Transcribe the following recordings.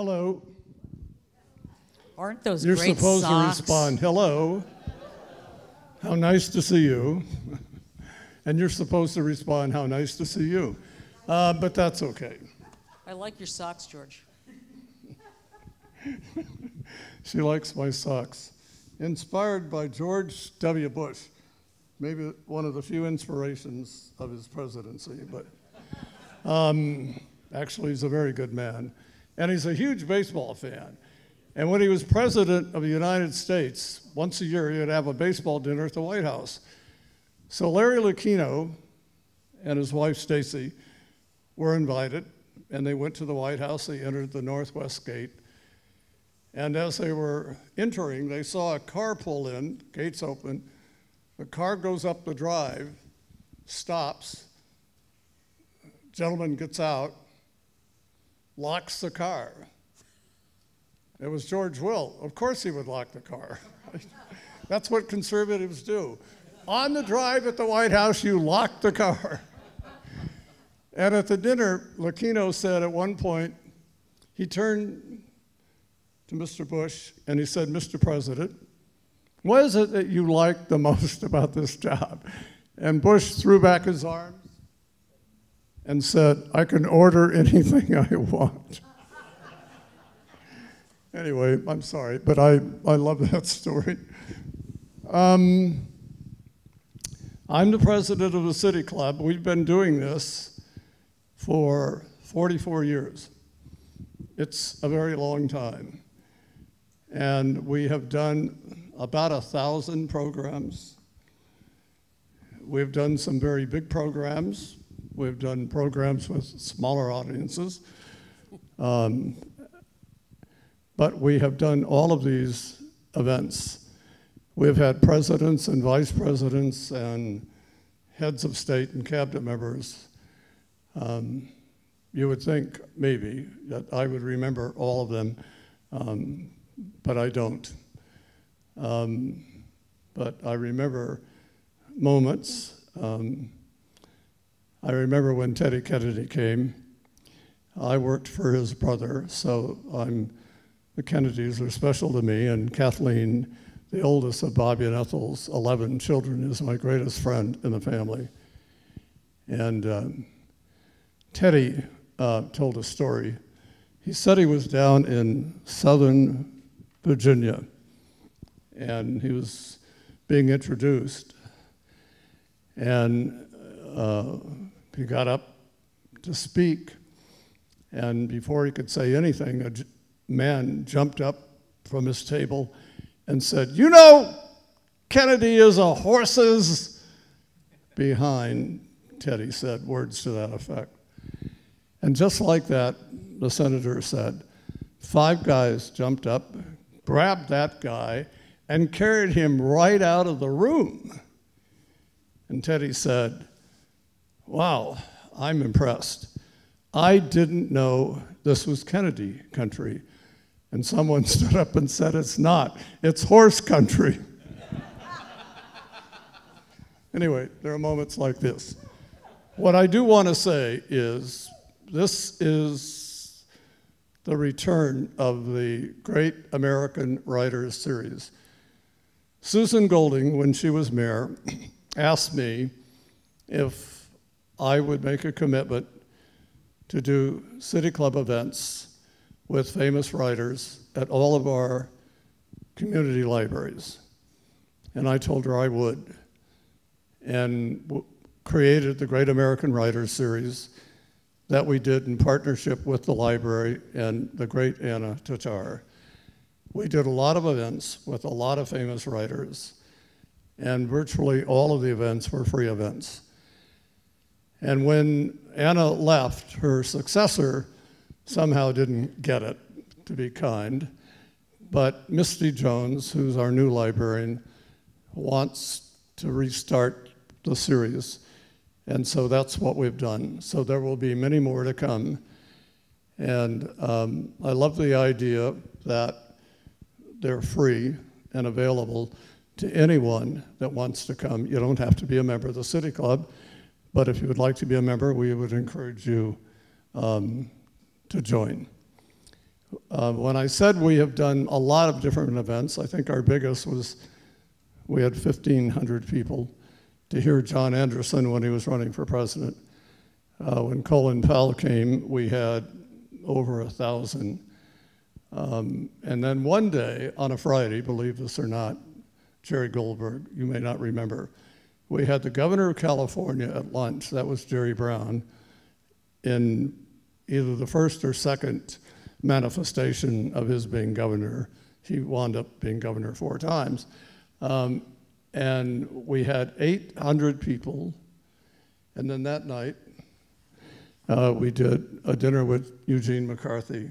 Hello. Aren't those You're great supposed socks? to respond, hello. How nice to see you. And you're supposed to respond, how nice to see you. But that's okay. I like your socks, George. She likes my socks. Inspired by George W. Bush, maybe one of the few inspirations of his presidency, but actually he's a very good man. And he's a huge baseball fan. And when he was president of the United States, once a year he would have a baseball dinner at the White House. So Larry Lucchino and his wife Stacy were invited, and they went to the White House. They entered the Northwest Gate. And as they were entering, they saw a car pull in, gates open. The car goes up the drive, stops. Gentleman gets out, locks the car. It was George Will. Of course he would lock the car. That's what conservatives do. On the drive at the White House, you lock the car. And at the dinner, Lucchino said at one point, he turned to Mr. Bush and he said, Mr. President, what is it that you like the most about this job? And Bush threw back his arms and said, I can order anything I want. Anyway, I'm sorry, but I love that story. I'm the president of the City Club. We've been doing this for 44 years. It's a very long time. And we have done about 1,000 programs. We've done some very big programs. We've done programs with smaller audiences. But we have done all of these events. We've had presidents and vice presidents and heads of state and cabinet members. You would think, maybe, that I would remember all of them, but I don't. But I remember moments. I remember when Teddy Kennedy came. I worked for his brother, so the Kennedys are special to me, and Kathleen, the oldest of Bobby and Ethel's 11 children, is my greatest friend in the family. And Teddy told a story. He said he was down in southern Virginia, and he was being introduced. And he got up to speak, and before he could say anything, a man jumped up from his table and said, you know, Kennedy is a horse's behind. Teddy said words to that effect. And just like that, the senator said, 5 guys jumped up, grabbed that guy, and carried him right out of the room. And Teddy said, wow, I'm impressed. I didn't know this was Kennedy country. And someone stood up and said, it's not, it's horse country. Anyway, there are moments like this. What I do want to say is, this is the return of the Great American Writers series. Susan Golding, when she was mayor, asked me if I would make a commitment to do City Club events with famous writers at all of our community libraries. And I told her I would, and created the Great American Writers series that we did in partnership with the library and the great Anna Tatar. We did a lot of events with a lot of famous writers, and virtually all of the events were free events. And when Anna left, her successor somehow didn't get it, to be kind, but Misty Jones, who's our new librarian, wants to restart the series, and so that's what we've done. So there will be many more to come, and I love the idea that they're free and available to anyone that wants to come. You don't have to be a member of the City Club, but if you would like to be a member, we would encourage you to join. When I said we have done a lot of different events, I think our biggest was we had 1,500 people to hear John Anderson when he was running for president. When Colin Powell came, we had over 1,000. And then one day, on a Friday, believe this or not, Jerry Goldberg, you may not remember, we had the governor of California at lunch, that was Jerry Brown, in either the first or second manifestation of his being governor. He wound up being governor 4 times. And we had 800 people, and then that night, we did a dinner with Eugene McCarthy,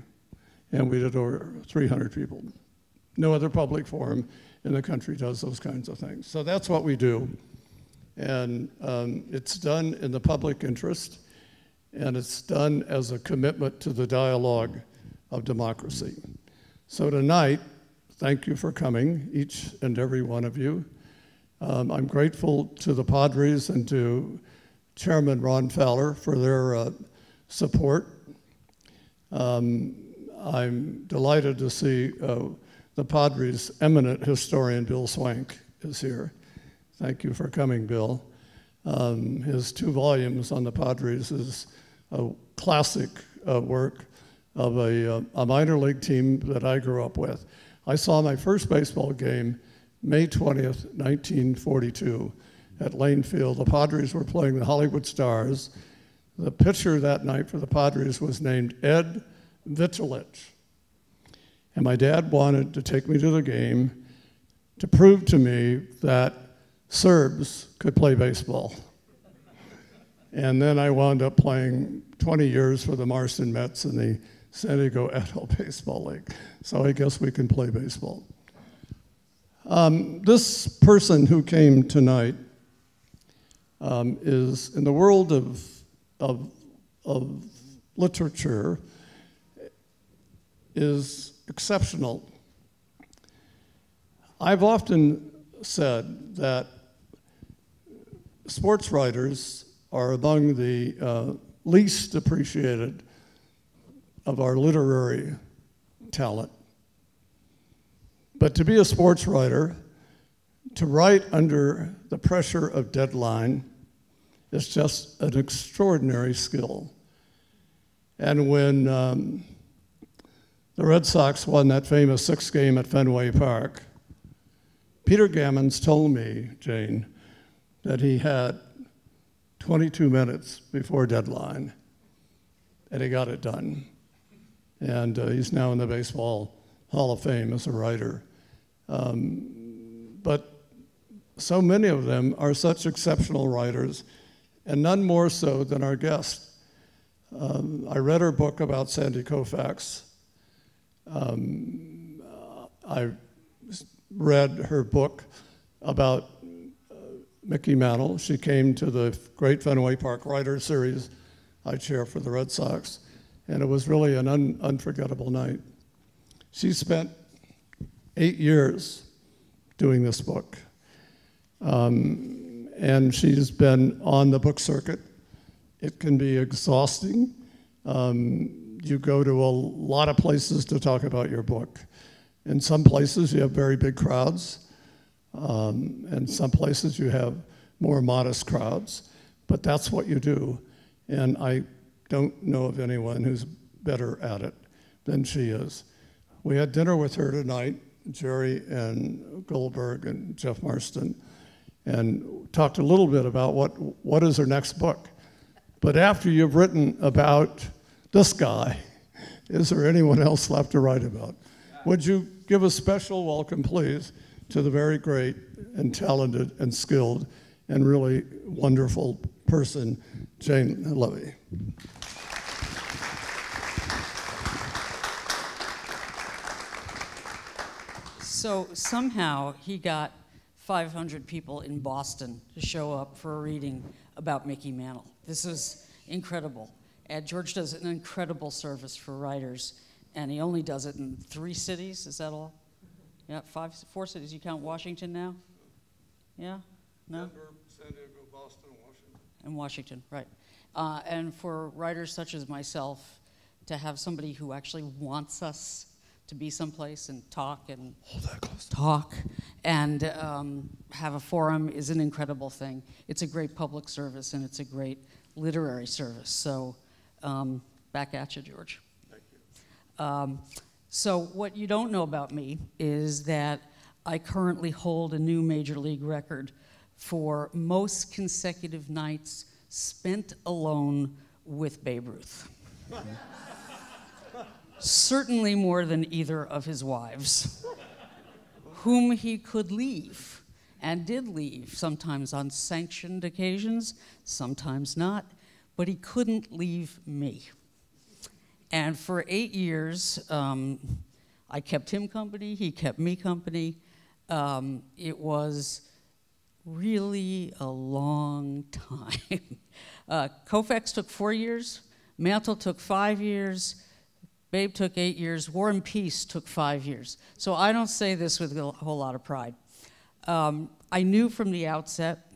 and we did over 300 people. No other public forum in the country does those kinds of things. So that's what we do. And it's done in the public interest, and it's done as a commitment to the dialogue of democracy. So tonight, thank you for coming, each and every one of you. I'm grateful to the Padres and to Chairman Ron Fowler for their support. I'm delighted to see the Padres' eminent historian, Bill Swank, is here. Thank you for coming, Bill. His 2 volumes on the Padres is a classic work of a minor league team that I grew up with. I saw my first baseball game May 20th, 1942 at Lane Field. The Padres were playing the Hollywood Stars. The pitcher that night for the Padres was named Ed Vitalich. And my dad wanted to take me to the game to prove to me that Serbs could play baseball. And then I wound up playing 20 years for the Marston Mets in the San Diego Adult Baseball League. So I guess we can play baseball. This person who came tonight is in the world of literature is exceptional. I've often said that sports writers are among the least appreciated of our literary talent. But to be a sports writer, to write under the pressure of deadline is just an extraordinary skill. And when the Red Sox won that famous 6th game at Fenway Park, Peter Gammons told me, Jane, that he had 22 minutes before deadline, and he got it done. And he's now in the Baseball Hall of Fame as a writer. But so many of them are such exceptional writers, and none more so than our guest. I read her book about Sandy Koufax. I read her book about Mickey Mantle. She came to the Great Fenway Park Writers Series I chair for the Red Sox, and it was really an unforgettable night. She spent 8 years doing this book. And she's been on the book circuit. It can be exhausting. You go to a lot of places to talk about your book. In some places you have very big crowds. And some places you have more modest crowds. But that's what you do. And I don't know of anyone who's better at it than she is. We had dinner with her tonight, Jerry and Goldberg and Jeff Marston, and talked a little bit about what is her next book. But after you've written about this guy, is there anyone else left to write about? Would you give a special welcome, please, to the very great and talented and skilled and really wonderful person, Jane Leavy. So somehow he got 500 people in Boston to show up for a reading about Mickey Mantle. This is incredible. And George does an incredible service for writers, and he only does it in 3 cities. Is that all? Yeah, 4 cities. You count Washington now? Yeah? No? Denver, San Diego, Boston, Washington. And Washington, right. And for writers such as myself to have somebody who actually wants us to be someplace and talk and have a forum is an incredible thing. It's a great public service and it's a great literary service. So back at you, George. Thank you. So what you don't know about me is that I currently hold a new major league record for most consecutive nights spent alone with Babe Ruth. Certainly more than either of his wives, whom he could leave, and did leave, sometimes on sanctioned occasions, sometimes not, but he couldn't leave me. And for 8 years, I kept him company, he kept me company. It was really a long time. Koufax took 4 years, Mantle took 5 years, Babe took 8 years, War and Peace took 5 years. So I don't say this with a whole lot of pride. I knew from the outset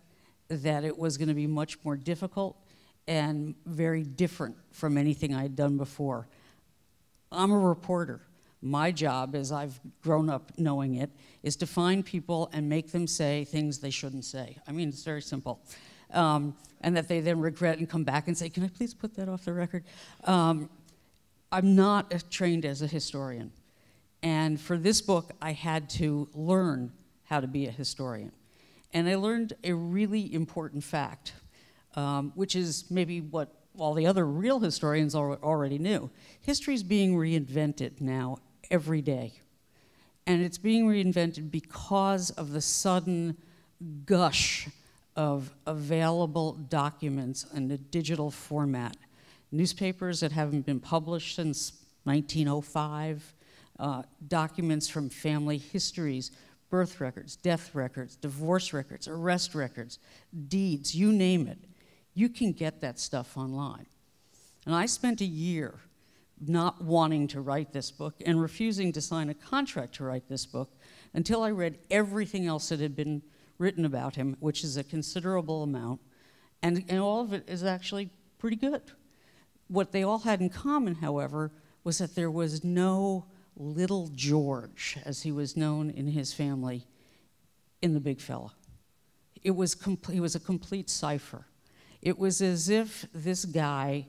that it was going to be much more difficult and very different from anything I had done before. I'm a reporter. My job, as I've grown up knowing it, is to find people and make them say things they shouldn't say. I mean, it's very simple. And that they then regret and come back and say, can I please put that off the record? I'm not trained as a historian. And for this book, I had to learn how to be a historian. And I learned a really important fact, which is maybe what all the other real historians already knew. History is being reinvented now every day. And it's being reinvented because of the sudden gush of available documents in a digital format. Newspapers that haven't been published since 1905, documents from family histories, birth records, death records, divorce records, arrest records, deeds, you name it. You can get that stuff online. And I spent a year not wanting to write this book and refusing to sign a contract to write this book until I read everything else that had been written about him, which is a considerable amount, and all of it is actually pretty good. What they all had in common, however, was that there was no little George, as he was known in his family, in the big fella. It was a complete cipher. It was as if this guy,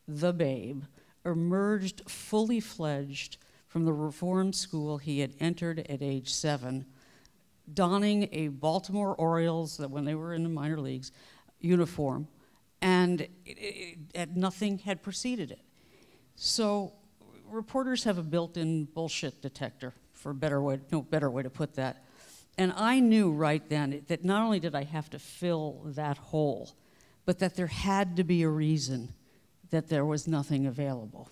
the Babe, emerged fully fledged from the reform school he had entered at age 7, donning a Baltimore Orioles, that when they were in the minor leagues, uniform, and nothing had preceded it. So reporters have a built-in bullshit detector, for no better way to put that. And I knew right then that not only did I have to fill that hole, but that there had to be a reason that there was nothing available.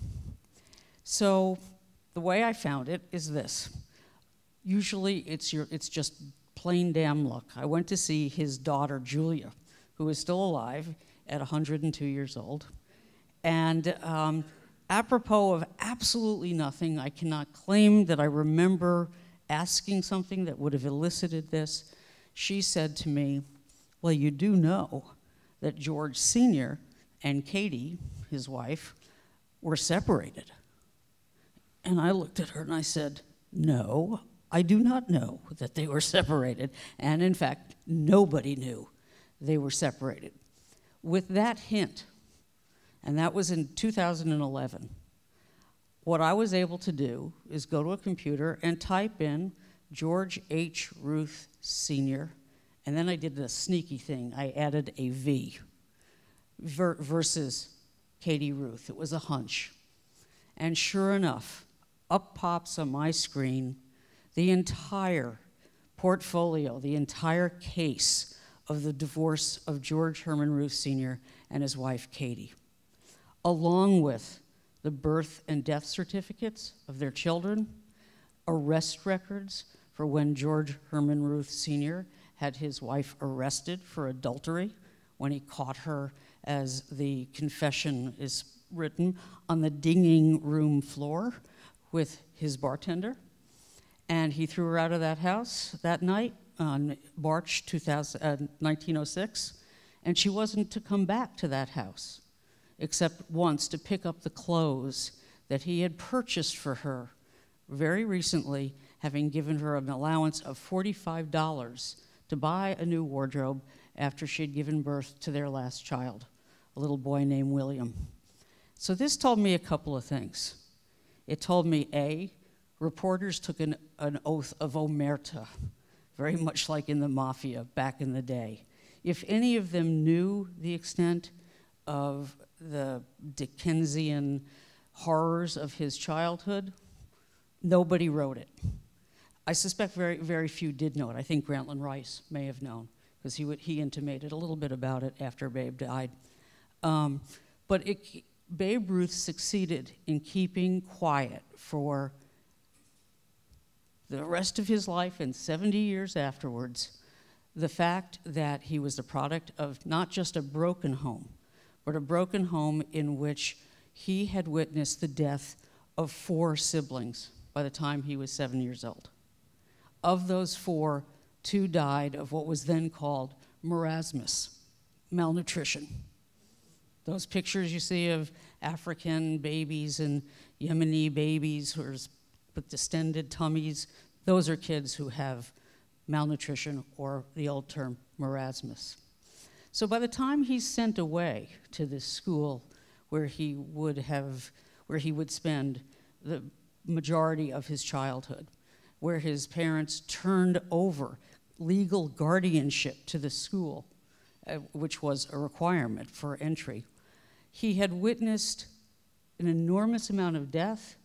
So the way I found it is this. Usually it's just plain damn luck. I went to see his daughter, Julia, who is still alive at 102 years old. And apropos of absolutely nothing, I cannot claim that I remember asking something that would have elicited this. She said to me, well, you do know that George Sr. and Katie, his wife, were separated. And I looked at her and I said, no, I do not know that they were separated. And in fact, nobody knew they were separated. With that hint, and that was in 2011, what I was able to do is go to a computer and type in George H. Ruth Sr., and then I did the sneaky thing. I added a V versus Katie Ruth. It was a hunch. And sure enough, up pops on my screen the entire portfolio, the entire case of the divorce of George Herman Ruth Sr. and his wife, Katie, along with the birth and death certificates of their children, arrest records for when George Herman Ruth Sr. had his wife arrested for adultery when he caught her, as the confession is written, on the dinging room floor with his bartender. And he threw her out of that house that night on March 1906, and she wasn't to come back to that house except once to pick up the clothes that he had purchased for her very recently, having given her an allowance of $45 to buy a new wardrobe after she had given birth to their last child, a little boy named William. So this told me a couple of things. It told me, A, reporters took an oath of omerta, very much like in the mafia back in the day. If any of them knew the extent of the Dickensian horrors of his childhood, nobody wrote it. I suspect very, very few did know it. I think Grantland Rice may have known, because he intimated a little bit about it after Babe died. But Babe Ruth succeeded in keeping quiet for the rest of his life and 70 years afterwards the fact that he was the product of not just a broken home, but a broken home in which he had witnessed the death of 4 siblings by the time he was 7 years old. Of those 4, 2 died of what was then called marasmus, malnutrition. Those pictures you see of African babies and Yemeni babies with distended tummies, those are kids who have malnutrition, or the old term marasmus. So by the time he's sent away to this school where he would spend the majority of his childhood, where his parents turned over legal guardianship to the school, which was a requirement for entry, he had witnessed an enormous amount of death.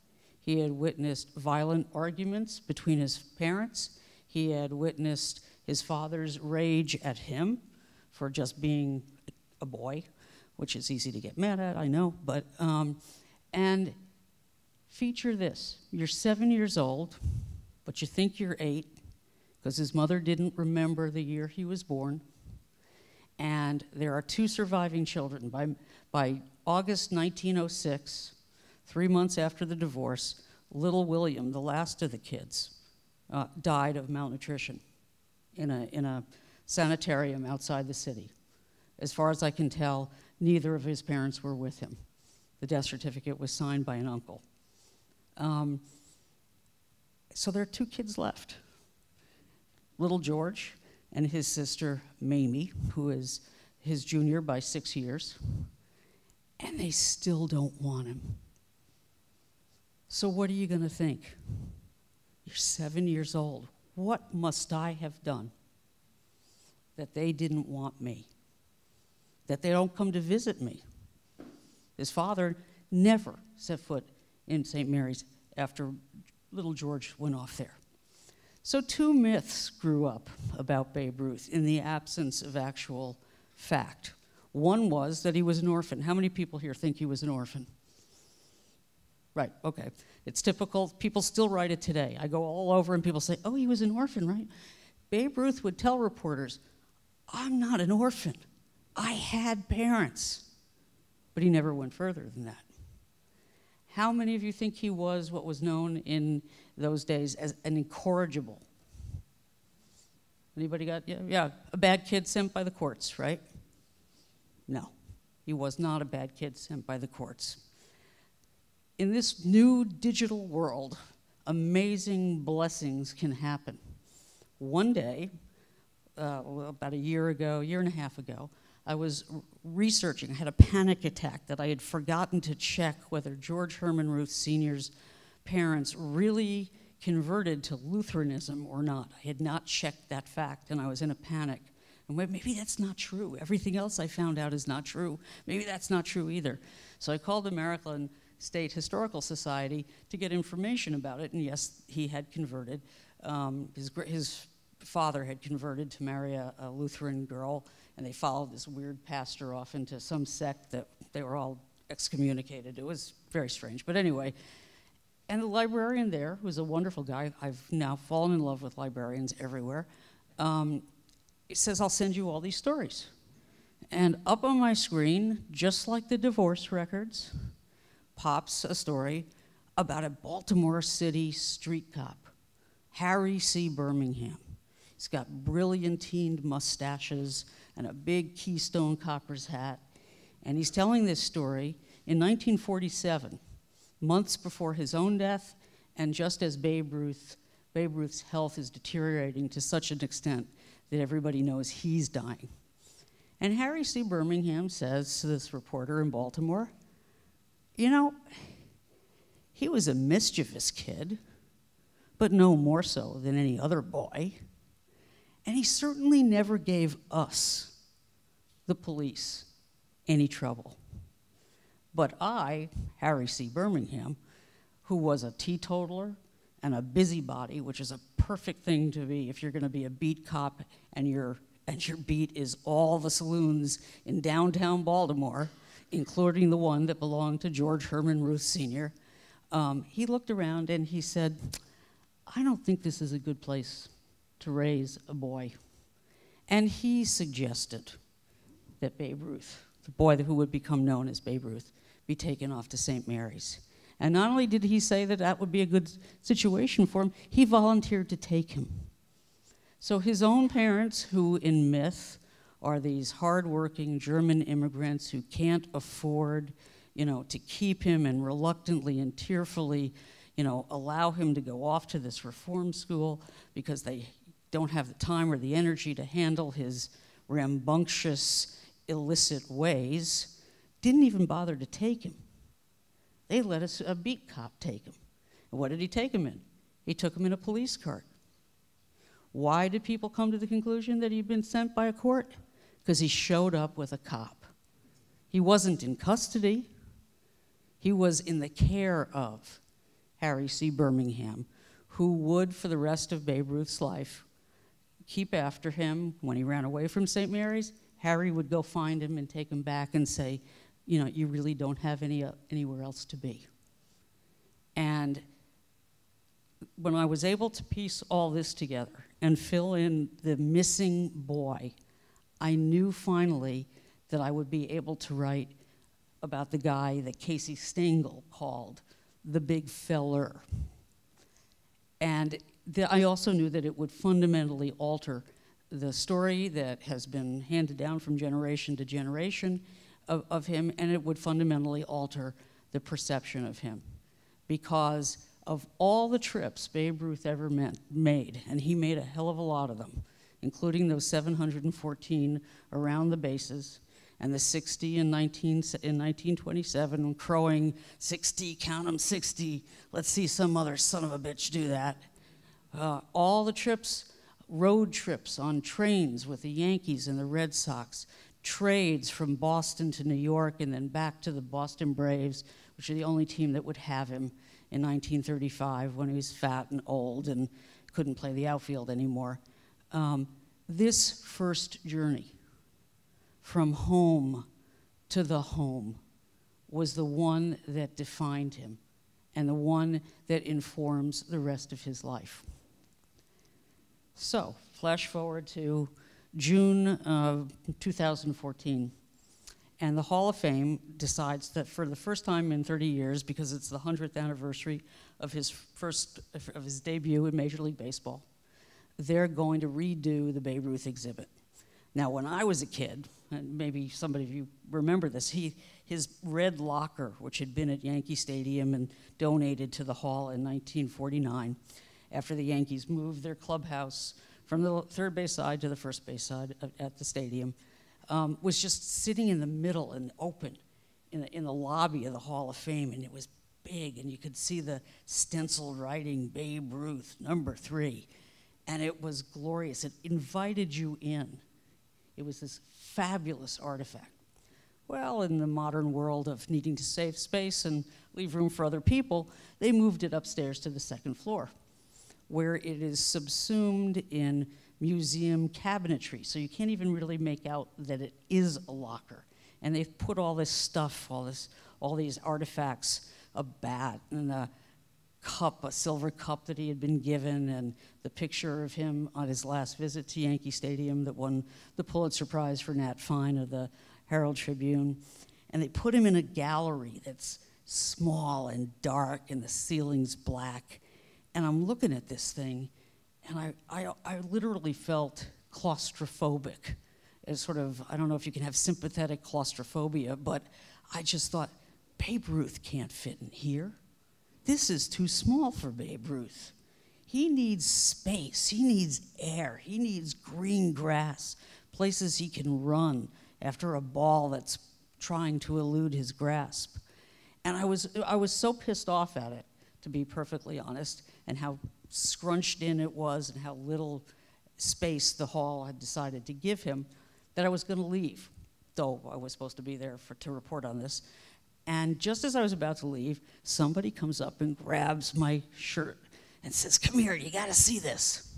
He had witnessed violent arguments between his parents. He had witnessed his father's rage at him for just being a boy, which is easy to get mad at, I know, but, and feature this. You're 7 years old, but you think you're 8, because his mother didn't remember the year he was born, and there are 2 surviving children. By August 1906, 3 months after the divorce, little William, the last of the kids, died of malnutrition in a sanitarium outside the city. As far as I can tell, neither of his parents were with him. The death certificate was signed by an uncle. So there are 2 kids left. Little George and his sister Mamie, who is his junior by 6 years, and they still don't want him. So what are you going to think? You're 7 years old. What must I have done that they didn't want me? That they don't come to visit me? His father never set foot in St. Mary's after little George went off there. So 2 myths grew up about Babe Ruth in the absence of actual fact. One was that he was an orphan. How many people here think he was an orphan? Right, okay. It's typical. People still write it today. I go all over and people say, oh, he was an orphan, right? Babe Ruth would tell reporters, I'm not an orphan. I had parents. But he never went further than that. How many of you think he was what was known in those days as an incorrigible? Anybody got, yeah, a bad kid sent by the courts, right? No, he was not a bad kid sent by the courts. In this new digital world, amazing blessings can happen. One day, about a year and a half ago, I was researching. I had a panic attack that I had forgotten to check whether George Herman Ruth Sr.'s parents really converted to Lutheranism or not. I had not checked that fact, and I was in a panic. And maybe that's not true. Everything else I found out is not true. Maybe that's not true either. So I called the Maryland State Historical Society to get information about it, and yes, he had converted. His father had converted to marry a Lutheran girl, and they followed this weird pastor off into some sect that they were all excommunicated. It was very strange, but anyway. And the librarian there, who was a wonderful guy, I've now fallen in love with librarians everywhere, it says, I'll send you all these stories. And up on my screen, just like the divorce records, pops a story about a Baltimore City street cop, Harry C. Birmingham. He's got brilliantined mustaches and a big Keystone Coppers hat. And he's telling this story in 1947, months before his own death, and just as Babe Ruth's health is deteriorating to such an extent that everybody knows he's dying. And Harry C. Birmingham says to this reporter in Baltimore, you know, he was a mischievous kid, but no more so than any other boy. And he certainly never gave us, the police, any trouble. But I, Harry C. Birmingham, who was a teetotaler and a busybody, which is a perfect thing to be if you're going to be a beat cop and your beat is all the saloons in downtown Baltimore, including the one that belonged to George Herman Ruth Sr., he looked around and he said, I don't think this is a good place to raise a boy. And he suggested that Babe Ruth, the boy who would become known as Babe Ruth, be taken off to St. Mary's. And not only did he say that that would be a good situation for him, he volunteered to take him. So his own parents, who in myth are these hardworking German immigrants who can't afford, to keep him and reluctantly and tearfully, allow him to go off to this reform school because they don't have the time or the energy to handle his rambunctious, illicit ways, didn't even bother to take him. They let a beat cop take him. And what did he take him in? He took him in a police cart. Why did people come to the conclusion that he'd been sent by a court? Because he showed up with a cop. He wasn't in custody. He was in the care of Harry C. Birmingham, who would, for the rest of Babe Ruth's life, keep after him. When he ran away from St. Mary's, Harry would go find him and take him back and say, you really don't have anywhere else to be. And when I was able to piece all this together and fill in the missing boy, I knew finally that I would be able to write about the guy that Casey Stengel called the big feller. And I also knew that it would fundamentally alter the story that has been handed down from generation to generation of him, and it would fundamentally alter the perception of him. Because of all the trips Babe Ruth ever made, and he made a hell of a lot of them, including those 714 around the bases, and the 60 in 1927, crowing 60, count 'em 60, let's see some other son of a bitch do that. All the trips, road trips on trains with the Yankees and the Red Sox, trades from Boston to New York and then back to the Boston Braves, which are the only team that would have him in 1935 when he was fat and old and couldn't play the outfield anymore. This first journey from home to the home was the one that defined him and the one that informs the rest of his life. So, flash forward to June of 2014, and the Hall of Fame decides that for the first time in 30 years, because it's the 100th anniversary of his debut in Major League Baseball, they're going to redo the Babe Ruth exhibit. Now, when I was a kid, and maybe somebody of you remember this, his red locker, which had been at Yankee Stadium and donated to the Hall in 1949, after the Yankees moved their clubhouse from the third base side to the first base side at the stadium, was just sitting in the middle and open in the lobby of the Hall of Fame, and it was big, and you could see the stenciled writing, Babe Ruth, number 3, and it was glorious. It invited you in. It was this fabulous artifact. Well, in the modern world of needing to save space and leave room for other people, they moved it upstairs to the second floor, where it is subsumed in museum cabinetry. So you can't even really make out that it is a locker. And they've put all this stuff, all these artifacts, a bat and a cup, a silver cup that he had been given, and the picture of him on his last visit to Yankee Stadium that won the Pulitzer Prize for Nat Fine of the Herald Tribune. And they put him in a gallery that's small and dark and the ceiling's black. And I'm looking at this thing, and I literally felt claustrophobic. As sort of, I don't know if you can have sympathetic claustrophobia, but I just thought, Babe Ruth can't fit in here. this is too small for Babe Ruth. He needs space, he needs air, he needs green grass, places he can run after a ball that's trying to elude his grasp. And I was so pissed off at it, to be perfectly honest, and how scrunched in it was and how little space the hall had decided to give him, that I was going to leave, though I was supposed to be there to report on this. And just as I was about to leave, somebody comes up and grabs my shirt and says, "Come here, you got to see this."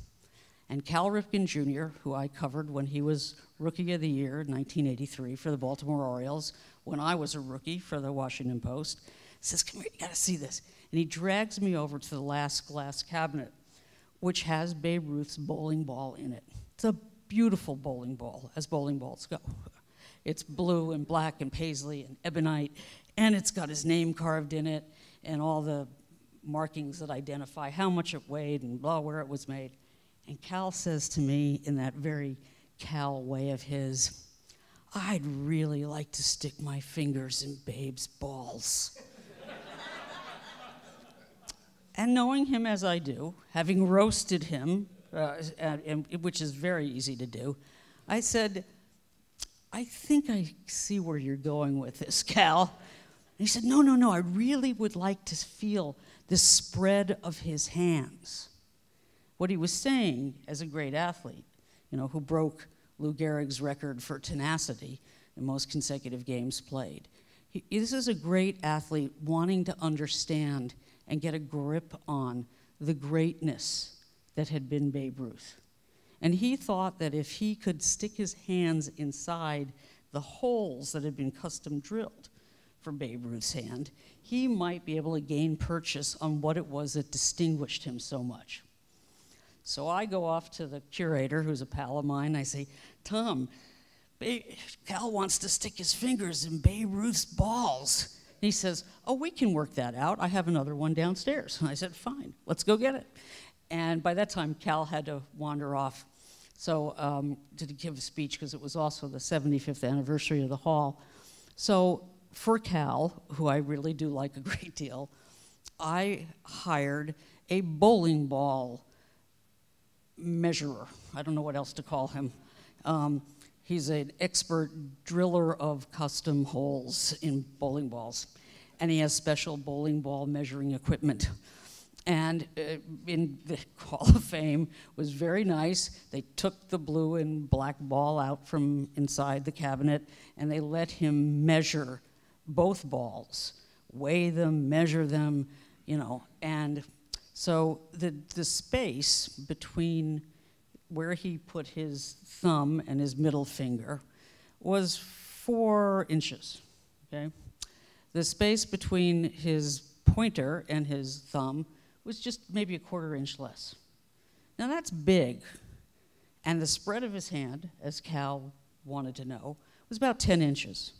And Cal Ripken Jr., who I covered when he was Rookie of the Year in 1983 for the Baltimore Orioles, when I was a rookie for the Washington Post, says, "Come here, you got to see this." And he drags me over to the last glass cabinet, which has Babe Ruth's bowling ball in it. It's a beautiful bowling ball, as bowling balls go. It's blue and black and paisley and ebonite, and it's got his name carved in it and all the markings that identify how much it weighed and blah, where it was made. And Cal says to me in that very Cal way of his, "I'd really like to stick my fingers in Babe's balls." And knowing him as I do, having roasted him, which is very easy to do, I said, "I think I see where you're going with this, Cal." And he said, no, I really would like to feel the spread of his hands. What he was saying, as a great athlete, who broke Lou Gehrig's record for tenacity in most consecutive games played, this is a great athlete wanting to understand and get a grip on the greatness that had been Babe Ruth. And he thought that if he could stick his hands inside the holes that had been custom drilled for Babe Ruth's hand, he might be able to gain purchase on what it was that distinguished him so much. So I go off to the curator, who's a pal of mine. I say, "Tom, Cal wants to stick his fingers in Babe Ruth's balls." And he says, "Oh, we can work that out. I have another one downstairs." And I said, "Fine, let's go get it." And by that time, Cal had to wander off to give a speech, because it was also the 75th anniversary of the hall. So for Cal, who I really do like a great deal, I hired a bowling ball measurer. I don't know what else to call him. He's an expert driller of custom holes in bowling balls, and he has special bowling ball measuring equipment. And in the Hall of Fame was very nice. They took the blue and black ball out from inside the cabinet, and they let him measure both balls, weigh them, measure them, And so the space between where he put his thumb and his middle finger was 4 inches, okay? The space between his pointer and his thumb was just maybe a 1/4 inch less. Now that's big. And the spread of his hand, as Cal wanted to know, was about 10 inches.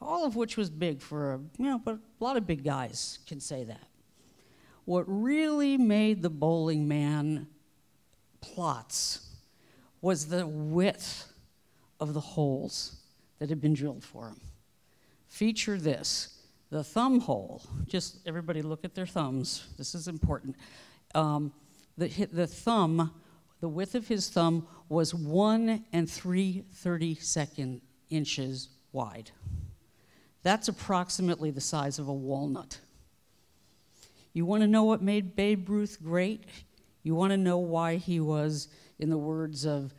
All of which was big but a lot of big guys can say that. What really made the bowling man plots was the width of the holes that had been drilled for him. Feature this. The thumb hole, just everybody look at their thumbs. This is important. The thumb, the width of his thumb was 1 3/32 inches wide. That's approximately the size of a walnut. You want to know what made Babe Ruth great? You want to know why he was, in the words of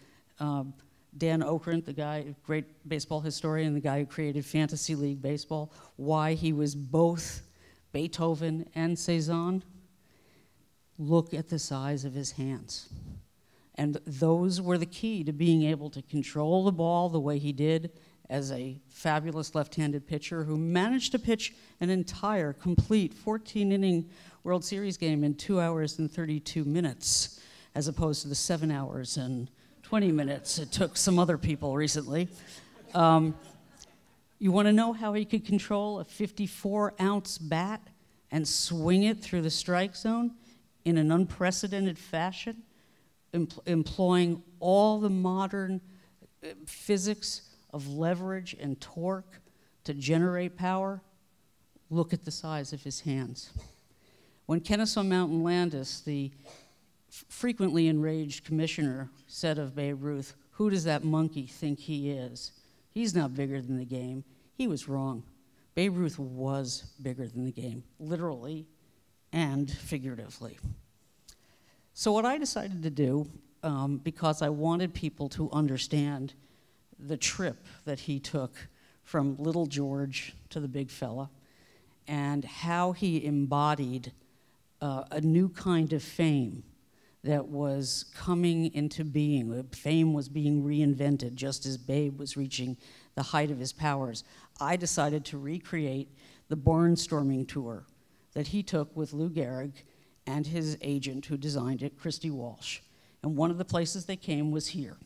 Dan Okrent, the guy, great baseball historian, the guy who created Fantasy League Baseball, why he was both Beethoven and Cezanne? Look at the size of his hands. And those were the key to being able to control the ball the way he did as a fabulous left-handed pitcher who managed to pitch an entire, complete 14-inning World Series game in 2 hours and 32 minutes, as opposed to the 7 hours and 20 minutes it took some other people recently. You want to know how he could control a 54-ounce bat and swing it through the strike zone in an unprecedented fashion, employing all the modern physics of leverage and torque to generate power? Look at the size of his hands. When Kennesaw Mountain Landis, the frequently enraged commissioner, said of Babe Ruth, "Who does that monkey think he is? He's not bigger than the game," he was wrong. Babe Ruth was bigger than the game, literally and figuratively. So what I decided to do, because I wanted people to understand the trip that he took from little George to the big fella, and how he embodied a new kind of fame that was coming into being. Fame was being reinvented just as Babe was reaching the height of his powers. I decided to recreate the barnstorming tour that he took with Lou Gehrig and his agent who designed it, Christy Walsh. And one of the places they came was here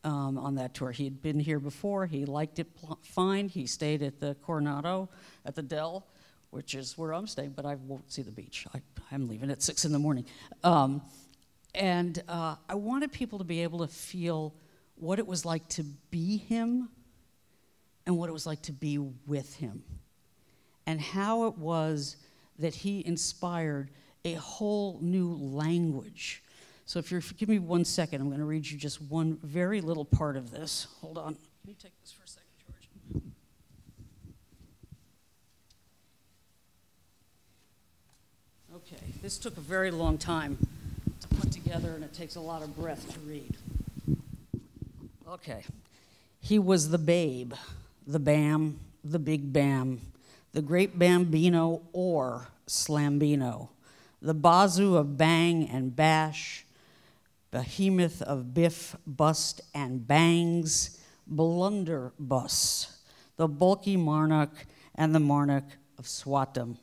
on that tour. He had been here before. He liked it fine. He stayed at the Coronado, at the Dell, which is where I'm staying, but I won't see the beach. I'm leaving at 6 in the morning. I wanted people to be able to feel what it was like to be him and what it was like to be with him, and how it was that he inspired a whole new language. So if you give me 1 second, I'm going to read you just one very little part of this. Hold on. Let me take this for a second, George. Okay, this took a very long time to put together, and it takes a lot of breath to read. Okay. He was the babe, the bam, the big bam, the great bambino or slambino, the bazoo of bang and bash, behemoth of biff, bust, and bangs, blunderbuss, the bulky Marnock and the Marnock of Swatdom,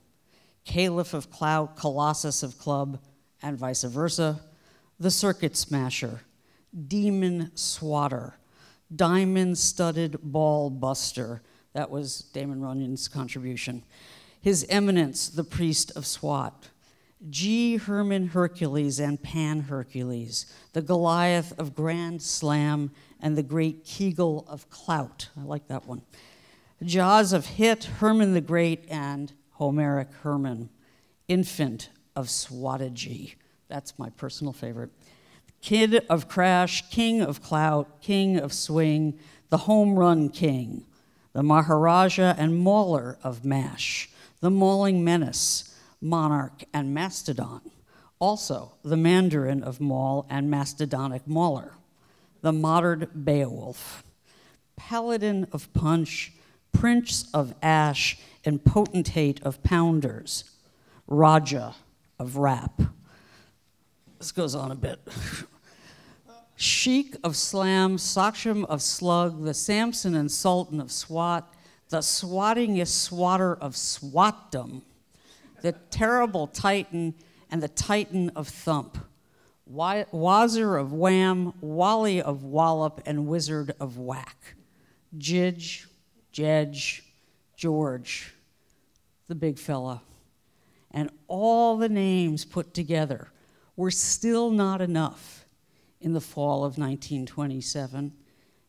caliph of clout, colossus of club, and vice versa, the circuit smasher, demon swatter, diamond-studded ball buster. That was Damon Runyon's contribution. His Eminence, the priest of SWAT, G. Herman Hercules and Pan Hercules, the Goliath of Grand Slam and the great Kegel of Clout. I like that one. Jaws of Hit, Herman the Great, and Homeric Herman, infant of Swatagy. That's my personal favorite. Kid of Crash, King of Clout, King of Swing, the Home Run King, the Maharaja and Mauler of MASH, the Mauling Menace, Monarch and Mastodon, also the Mandarin of Maul and Mastodonic Mauler, the Modern Beowulf, Paladin of Punch, Prince of Ash, and Potentate of Pounders, Raja of Rap. This goes on a bit. Sheik of Slam, Saksham of Slug, the Samson and Sultan of SWAT, the swattingest swatter of SWATdom, the terrible Titan and the Titan of Thump, Wazir of Wham, Wally of Wallop, and Wizard of Whack, Jidge, Jedge, George, the big fella. And all the names put together were still not enough in the fall of 1927,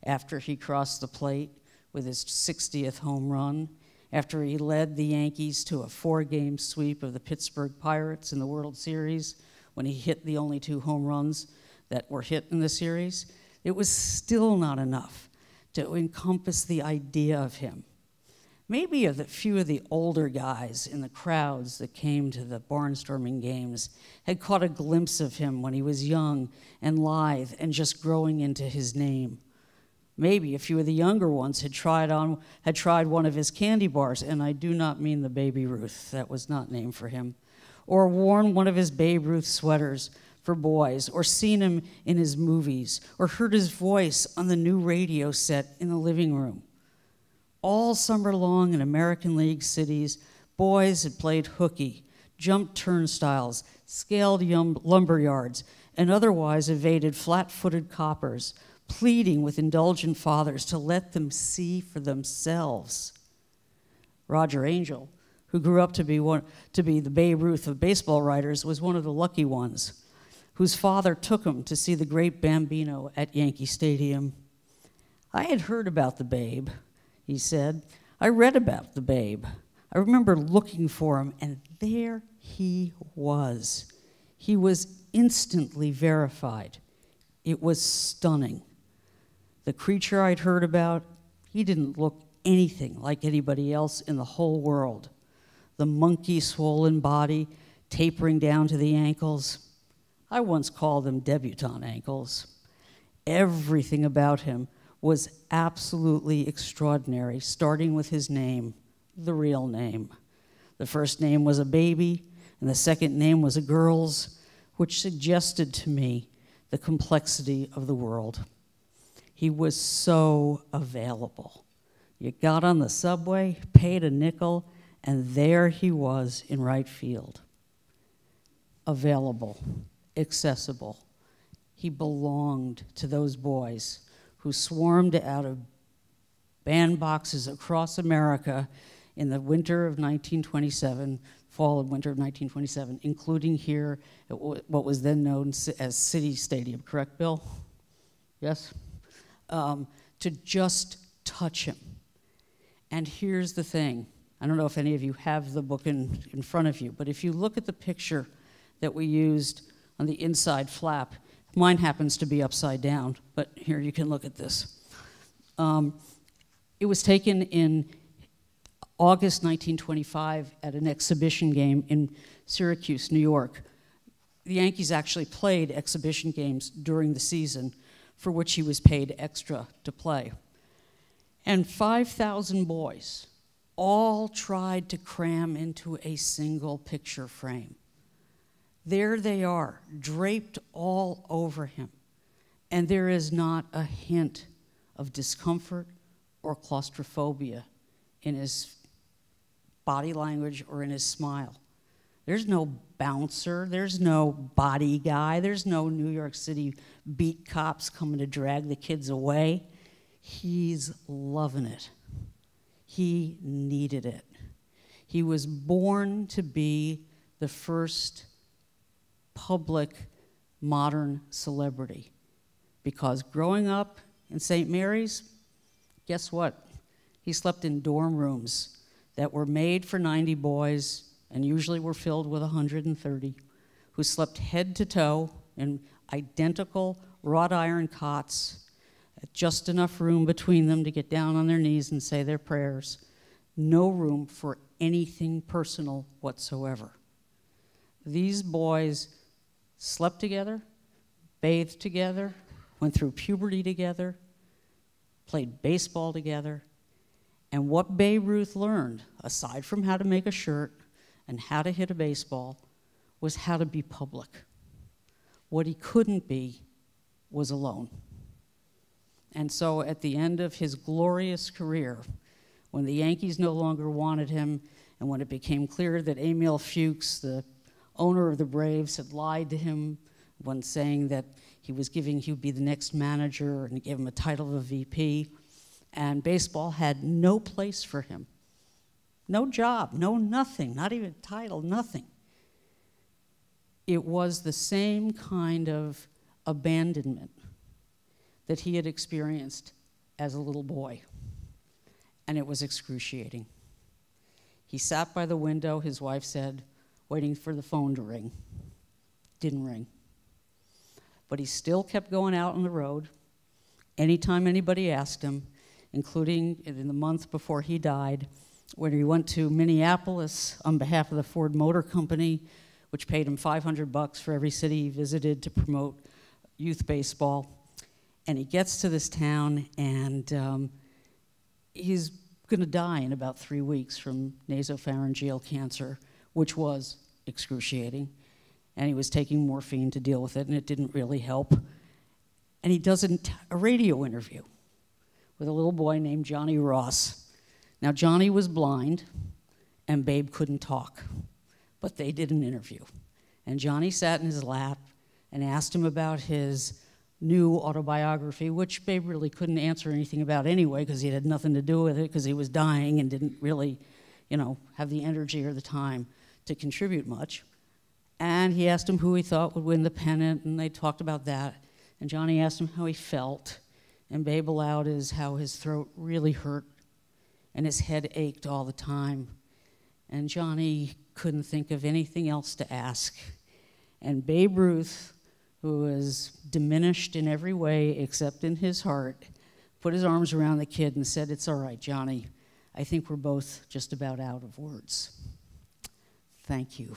after he crossed the plate with his 60th home run, after he led the Yankees to a 4-game sweep of the Pittsburgh Pirates in the World Series, when he hit the only 2 home runs that were hit in the series. It was still not enough to encompass the idea of him. Maybe a few of the older guys in the crowds that came to the barnstorming games had caught a glimpse of him when he was young and lithe and just growing into his name. Maybe a few of the younger ones had tried one of his candy bars, and I do not mean the Baby Ruth. That was not named for him. Or worn one of his Babe Ruth sweaters for boys, or seen him in his movies, or heard his voice on the new radio set in the living room. All summer long in American League cities, boys had played hooky, jumped turnstiles, scaled lumber yards, and otherwise evaded flat-footed coppers, pleading with indulgent fathers to let them see for themselves. Roger Angell, who grew up to be the Babe Ruth of baseball writers, was one of the lucky ones, whose father took him to see the great Bambino at Yankee Stadium. I had heard about the Babe, he said. I read about the Babe. I remember looking for him, and there he was. He was instantly verified. It was stunning. The creature I'd heard about, he didn't look anything like anybody else in the whole world. The monkey swollen body tapering down to the ankles. I once called them debutante ankles. Everything about him was absolutely extraordinary, starting with his name, the real name. The first name was a baby, and the second name was a girl's, which suggested to me the complexity of the world. He was so available. You got on the subway, paid a nickel, and there he was in right field. Available, accessible. He belonged to those boys who swarmed out of bandboxes across America in the winter of 1927, fall and winter of 1927, including here at what was then known as City Stadium, correct, Bill? Yes? To just touch him. And here's the thing. I don't know if any of you have the book in front of you, but if you look at the picture that we used on the inside flap, mine happens to be upside down, but here you can look at this. It was taken in August 1925 at an exhibition game in Syracuse, New York. The Yankees actually played exhibition games during the season, for which he was paid extra to play. And 5,000 boys all tried to cram into a single picture frame. There they are, draped all over him. And there is not a hint of discomfort or claustrophobia in his body language or in his smile. There's no bouncer, there's no body guy, there's no New York City beat cops coming to drag the kids away. He's loving it. He needed it. He was born to be the first public modern celebrity, because growing up in St. Mary's, guess what? He slept in dorm rooms that were made for 90 boys and usually were filled with 130, who slept head to toe in identical wrought iron cots, just enough room between them to get down on their knees and say their prayers. No room for anything personal whatsoever. These boys slept together, bathed together, went through puberty together, played baseball together. And what Babe Ruth learned, aside from how to make a shirt and how to hit a baseball, was how to be public. What he couldn't be was alone. And so at the end of his glorious career, when the Yankees no longer wanted him, and when it became clear that Emil Fuchs, the owner of the Braves, had lied to him when saying that he would be the next manager, and he gave him a title of a VP, and baseball had no place for him. No job, no nothing, not even a title, nothing. It was the same kind of abandonment that he had experienced as a little boy, and it was excruciating. He sat by the window, his wife said, waiting for the phone to ring. Didn't ring. But he still kept going out on the road anytime anybody asked him, including in the month before he died, when he went to Minneapolis on behalf of the Ford Motor Company, which paid him $500 for every city he visited to promote youth baseball. And he gets to this town, and he's going to die in about 3 weeks from nasopharyngeal cancer, which was excruciating. And he was taking morphine to deal with it, and it didn't really help. And he does a radio interview with a little boy named Johnny Ross. Now, Johnny was blind, and Babe couldn't talk, but they did an interview. And Johnny sat in his lap and asked him about his new autobiography, which Babe really couldn't answer anything about anyway, because he had nothing to do with it, because he was dying and didn't really, have the energy or the time to contribute much. And he asked him who he thought would win the pennant, and they talked about that. And Johnny asked him how he felt, and Babe allowed how his throat really hurt, and his head ached all the time. And Johnny couldn't think of anything else to ask. And Babe Ruth, who was diminished in every way except in his heart, put his arms around the kid and said, "It's all right, Johnny. I think we're both just about out of words." Thank you.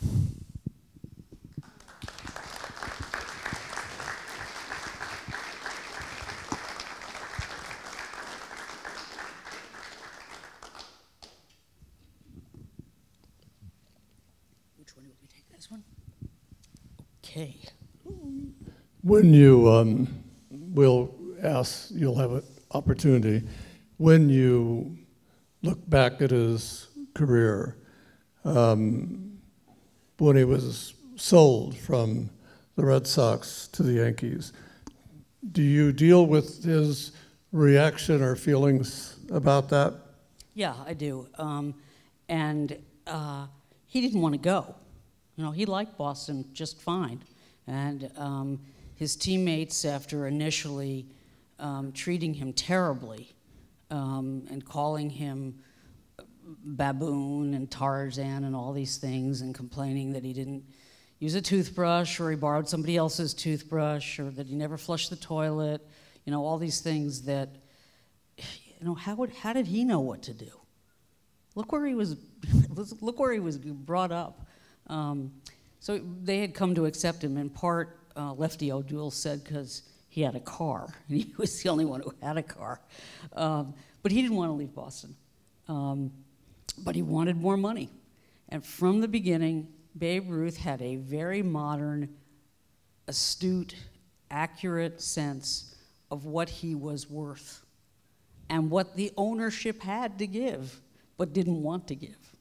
Which one would we take? This one? Okay. When you will ask, you'll have an opportunity, when you look back at his career, when he was sold from the Red Sox to the Yankees, do you deal with his reaction or feelings about that? Yeah, I do. He didn't want to go. You know, he liked Boston just fine. And his teammates, after initially treating him terribly and calling him baboon and Tarzan and all these things, and complaining that he didn't use a toothbrush, or he borrowed somebody else's toothbrush, or that he never flushed the toilet, you know, all these things that, you know, how did he know what to do? Look where he was, look where he was brought up. So they had come to accept him in part, Lefty O'Doul said, because he had a car, and he was the only one who had a car. But he didn't want to leave Boston. But he wanted more money. And from the beginning, Babe Ruth had a very modern, astute, accurate sense of what he was worth and what the ownership had to give, but didn't want to give.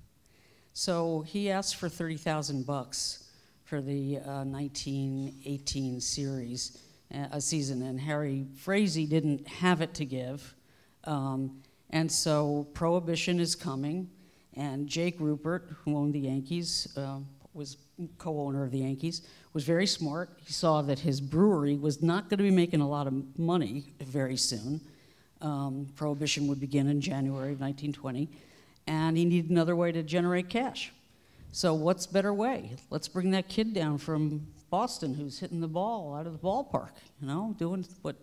So he asked for $30,000 for the 1918 series, a season, and Harry Frazee didn't have it to give. And so Prohibition is coming, and Jake Rupert, who owned the Yankees, was co-owner of the Yankees, was very smart. He saw that his brewery was not going to be making a lot of money very soon. Prohibition would begin in January of 1920, and he needed another way to generate cash. So what's better way? Let's bring that kid down from Boston who's hitting the ball out of the ballpark, you know, doing what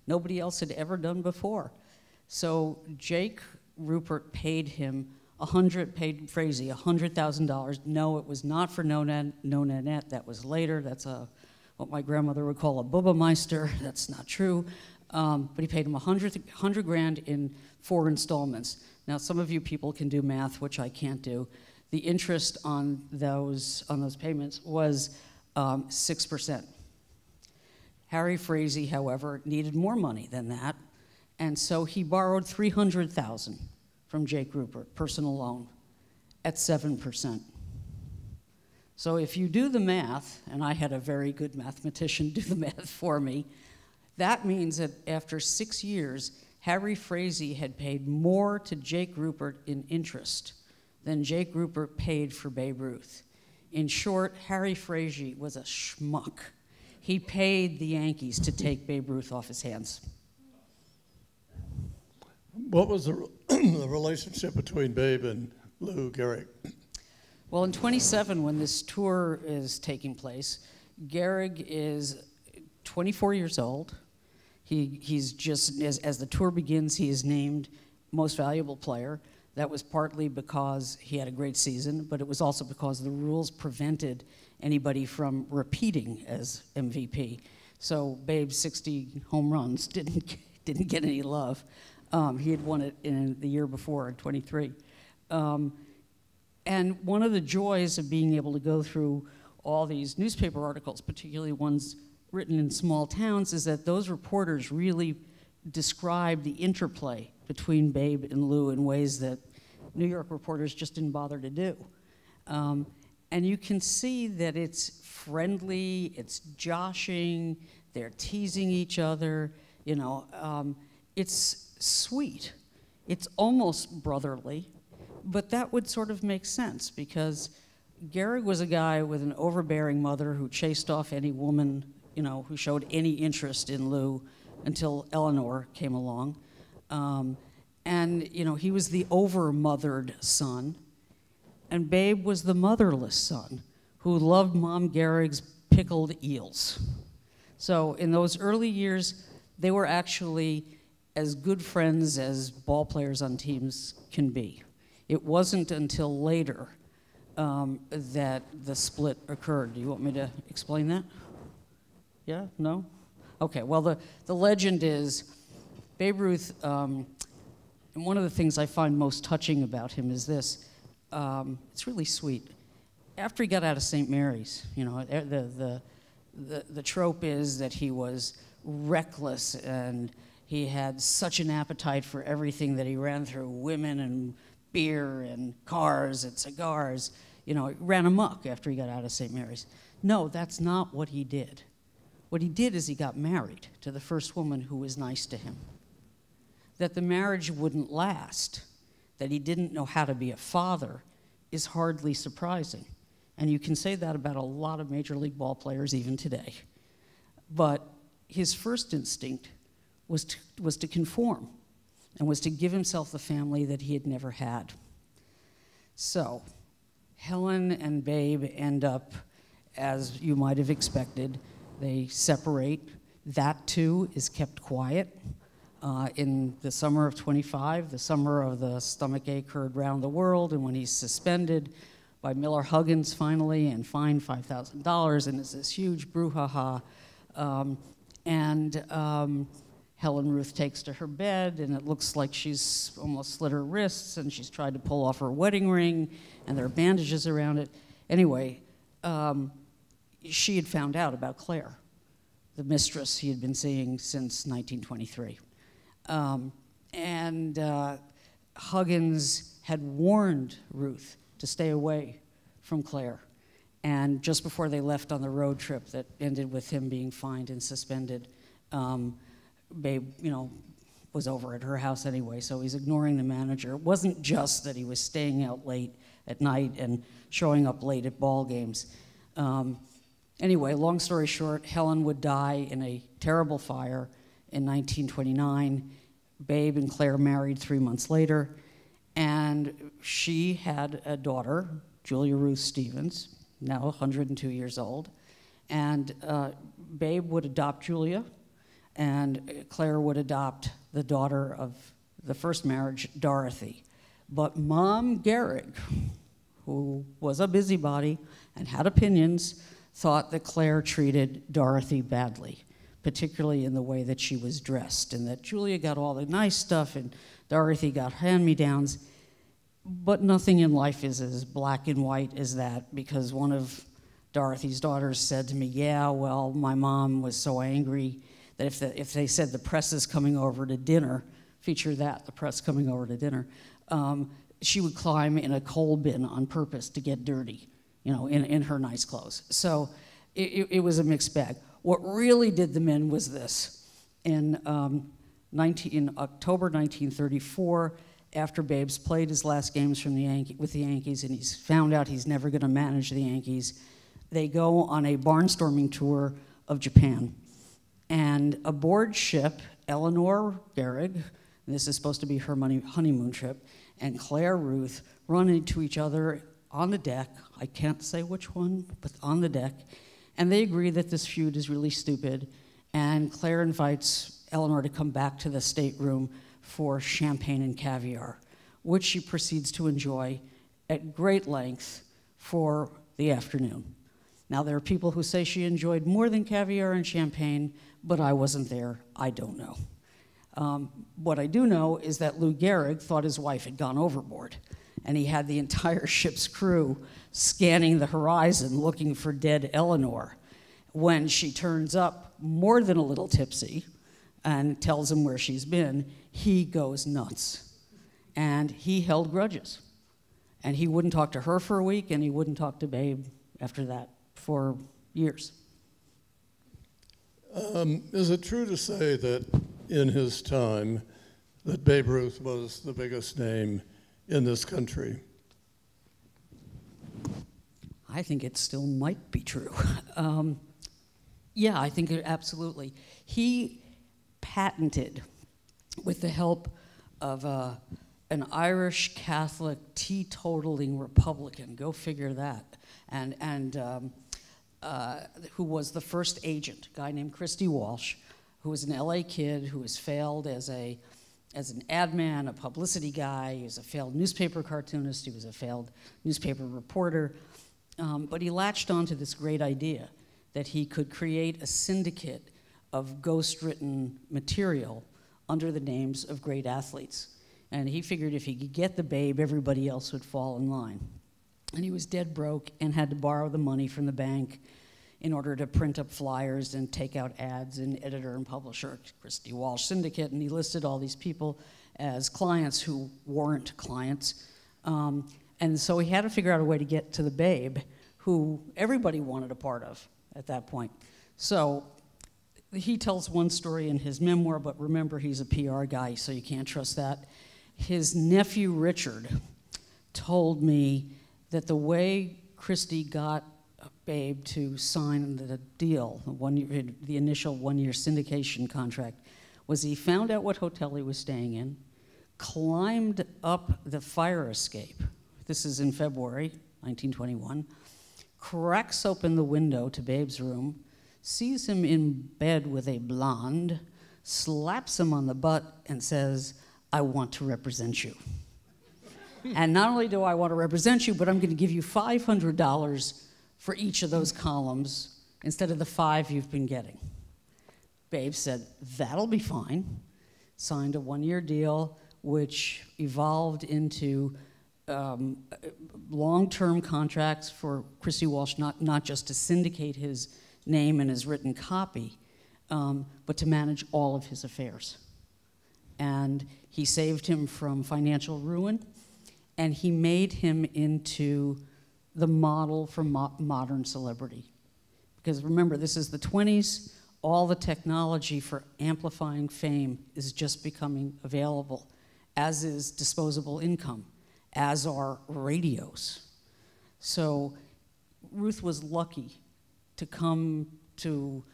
nobody else had ever done before. So Jake Rupert paid Frazee $100,000. No, it was not for no Nanette. That was later. That's what my grandmother would call a Bubba-meister. That's not true. But he paid him $100 grand in 4 installments. Now, some of you people can do math, which I can't do. The interest on those payments was 6%. Harry Frazee, however, needed more money than that, and so he borrowed $300,000 from Jake Rupert, personal loan, at 7%. So if you do the math, and I had a very good mathematician do the math for me, that means that after 6 years, Harry Frazee had paid more to Jake Rupert in interest than Jake Rupert paid for Babe Ruth. In short, Harry Frazee was a schmuck. He paid the Yankees to take Babe Ruth off his hands. What was the relationship between Babe and Lou Gehrig? Well, in 27, when this tour is taking place, Gehrig is 24 years old. He's just, as the tour begins, he is named Most Valuable Player. That was partly because he had a great season, but it was also because the rules prevented anybody from repeating as MVP. So Babe's 60 home runs didn't get any love. He had won it in the year before, in 23. And one of the joys of being able to go through all these newspaper articles, particularly ones written in small towns, is that those reporters really describe the interplay between Babe and Lou in ways that New York reporters just didn't bother to do. And you can see that it's friendly, it's joshing, they're teasing each other, you know. It's sweet. It's almost brotherly, but that would sort of make sense because Gehrig was a guy with an overbearing mother who chased off any woman, you know, who showed any interest in Lou until Eleanor came along. And, you know, he was the over-mothered son. And Babe was the motherless son who loved Mom Gehrig's pickled eels. So in those early years, they were actually as good friends as ball players on teams can be. It wasn't until later that the split occurred. Do you want me to explain that? Yeah? No? Okay, well, the legend is Babe Ruth, and one of the things I find most touching about him is this. It's really sweet. After he got out of St. Mary's, you know, the trope is that he was reckless and he had such an appetite for everything that he ran through women and beer and cars and cigars. You know, ran amok after he got out of St. Mary's. No, that's not what he did. What he did is he got married to the first woman who was nice to him. That the marriage wouldn't last, that he didn't know how to be a father, is hardly surprising. And you can say that about a lot of Major League ball players even today. But his first instinct was to conform and was to give himself the family that he had never had. So Helen and Babe end up, as you might have expected, they separate. That too is kept quiet. In the summer of 25, the summer of the stomachache heard round the world, and when he's suspended by Miller Huggins finally and fined $5,000, and it's this huge brouhaha. Helen Ruth takes to her bed, and it looks like she's almost slit her wrists, and she's tried to pull off her wedding ring, and there are bandages around it. Anyway, she had found out about Claire, the mistress he had been seeing since 1923. Huggins had warned Ruth to stay away from Claire. And just before they left on the road trip that ended with him being fined and suspended, Babe, you know, was over at her house anyway, so he's ignoring the manager. It wasn't just that he was staying out late at night and showing up late at ball games. Anyway, long story short, Helen would die in a terrible fire in 1929. Babe and Claire married 3 months later, and she had a daughter, Julia Ruth Stevens, now 102 years old, and Babe would adopt Julia, and Claire would adopt the daughter of the first marriage, Dorothy. But Mom Gehrig, who was a busybody and had opinions, thought that Claire treated Dorothy badly, particularly in the way that she was dressed, and that Julia got all the nice stuff and Dorothy got hand-me-downs. But nothing in life is as black and white as that, because one of Dorothy's daughters said to me, yeah, well, my mom was so angry that if they said the press is coming over to dinner, feature that, the press coming over to dinner, she would climb in a coal bin on purpose to get dirty, you know, in her nice clothes. So it was a mixed bag. What really did them in was this. In October 1934, after Babe's played his last games with the Yankees, and he's found out he's never going to manage the Yankees, they go on a barnstorming tour of Japan. And aboard ship, Eleanor Gehrig, and this is supposed to be her honeymoon trip, and Claire Ruth run into each other on the deck. I can't say which one, but on the deck. And they agree that this feud is really stupid. And Claire invites Eleanor to come back to the stateroom for champagne and caviar, which she proceeds to enjoy at great length for the afternoon. Now, there are people who say she enjoyed more than caviar and champagne, but I wasn't there. I don't know. What I do know is that Lou Gehrig thought his wife had gone overboard, and he had the entire ship's crew scanning the horizon looking for dead Eleanor. When she turns up more than a little tipsy and tells him where she's been, he goes nuts. And he held grudges. And he wouldn't talk to her for a week, and he wouldn't talk to Babe after that for years. Is it true to say that in his time that Babe Ruth was the biggest name in this country? I think it still might be true. Yeah, I think absolutely. He patented, with the help of an Irish Catholic teetotaling Republican, go figure that, and who was the first agent, a guy named Christy Walsh, who was an LA kid who has failed as an ad man, a publicity guy. He was a failed newspaper cartoonist. He was a failed newspaper reporter. But he latched onto this great idea that he could create a syndicate of ghost-written material under the names of great athletes. And he figured if he could get the Babe, everybody else would fall in line. And he was dead broke and had to borrow the money from the bank in order to print up flyers and take out ads in editor and publisher, Christy Walsh Syndicate, and he listed all these people as clients who weren't clients. And so he had to figure out a way to get to the Babe, who everybody wanted a part of at that point. So he tells one story in his memoir, but remember, he's a PR guy, so you can't trust that. His nephew, Richard, told me that the way Christy got Babe to sign the deal, the initial one-year syndication contract, was he found out what hotel he was staying in, climbed up the fire escape. This is in February 1921, cracks open the window to Babe's room, sees him in bed with a blonde, slaps him on the butt, and says, "I want to represent you. And not only do I want to represent you, but I'm going to give you $500 for each of those columns instead of the 5 you've been getting." Babe said, "That'll be fine." Signed a one-year deal, which evolved into long-term contracts for Christy Walsh, not just to syndicate his name and his written copy, but to manage all of his affairs. And he saved him from financial ruin, and he made him into the model for modern celebrity. Because remember, this is the 20s, all the technology for amplifying fame is just becoming available, as is disposable income, as are radios. So Ruth was lucky to come to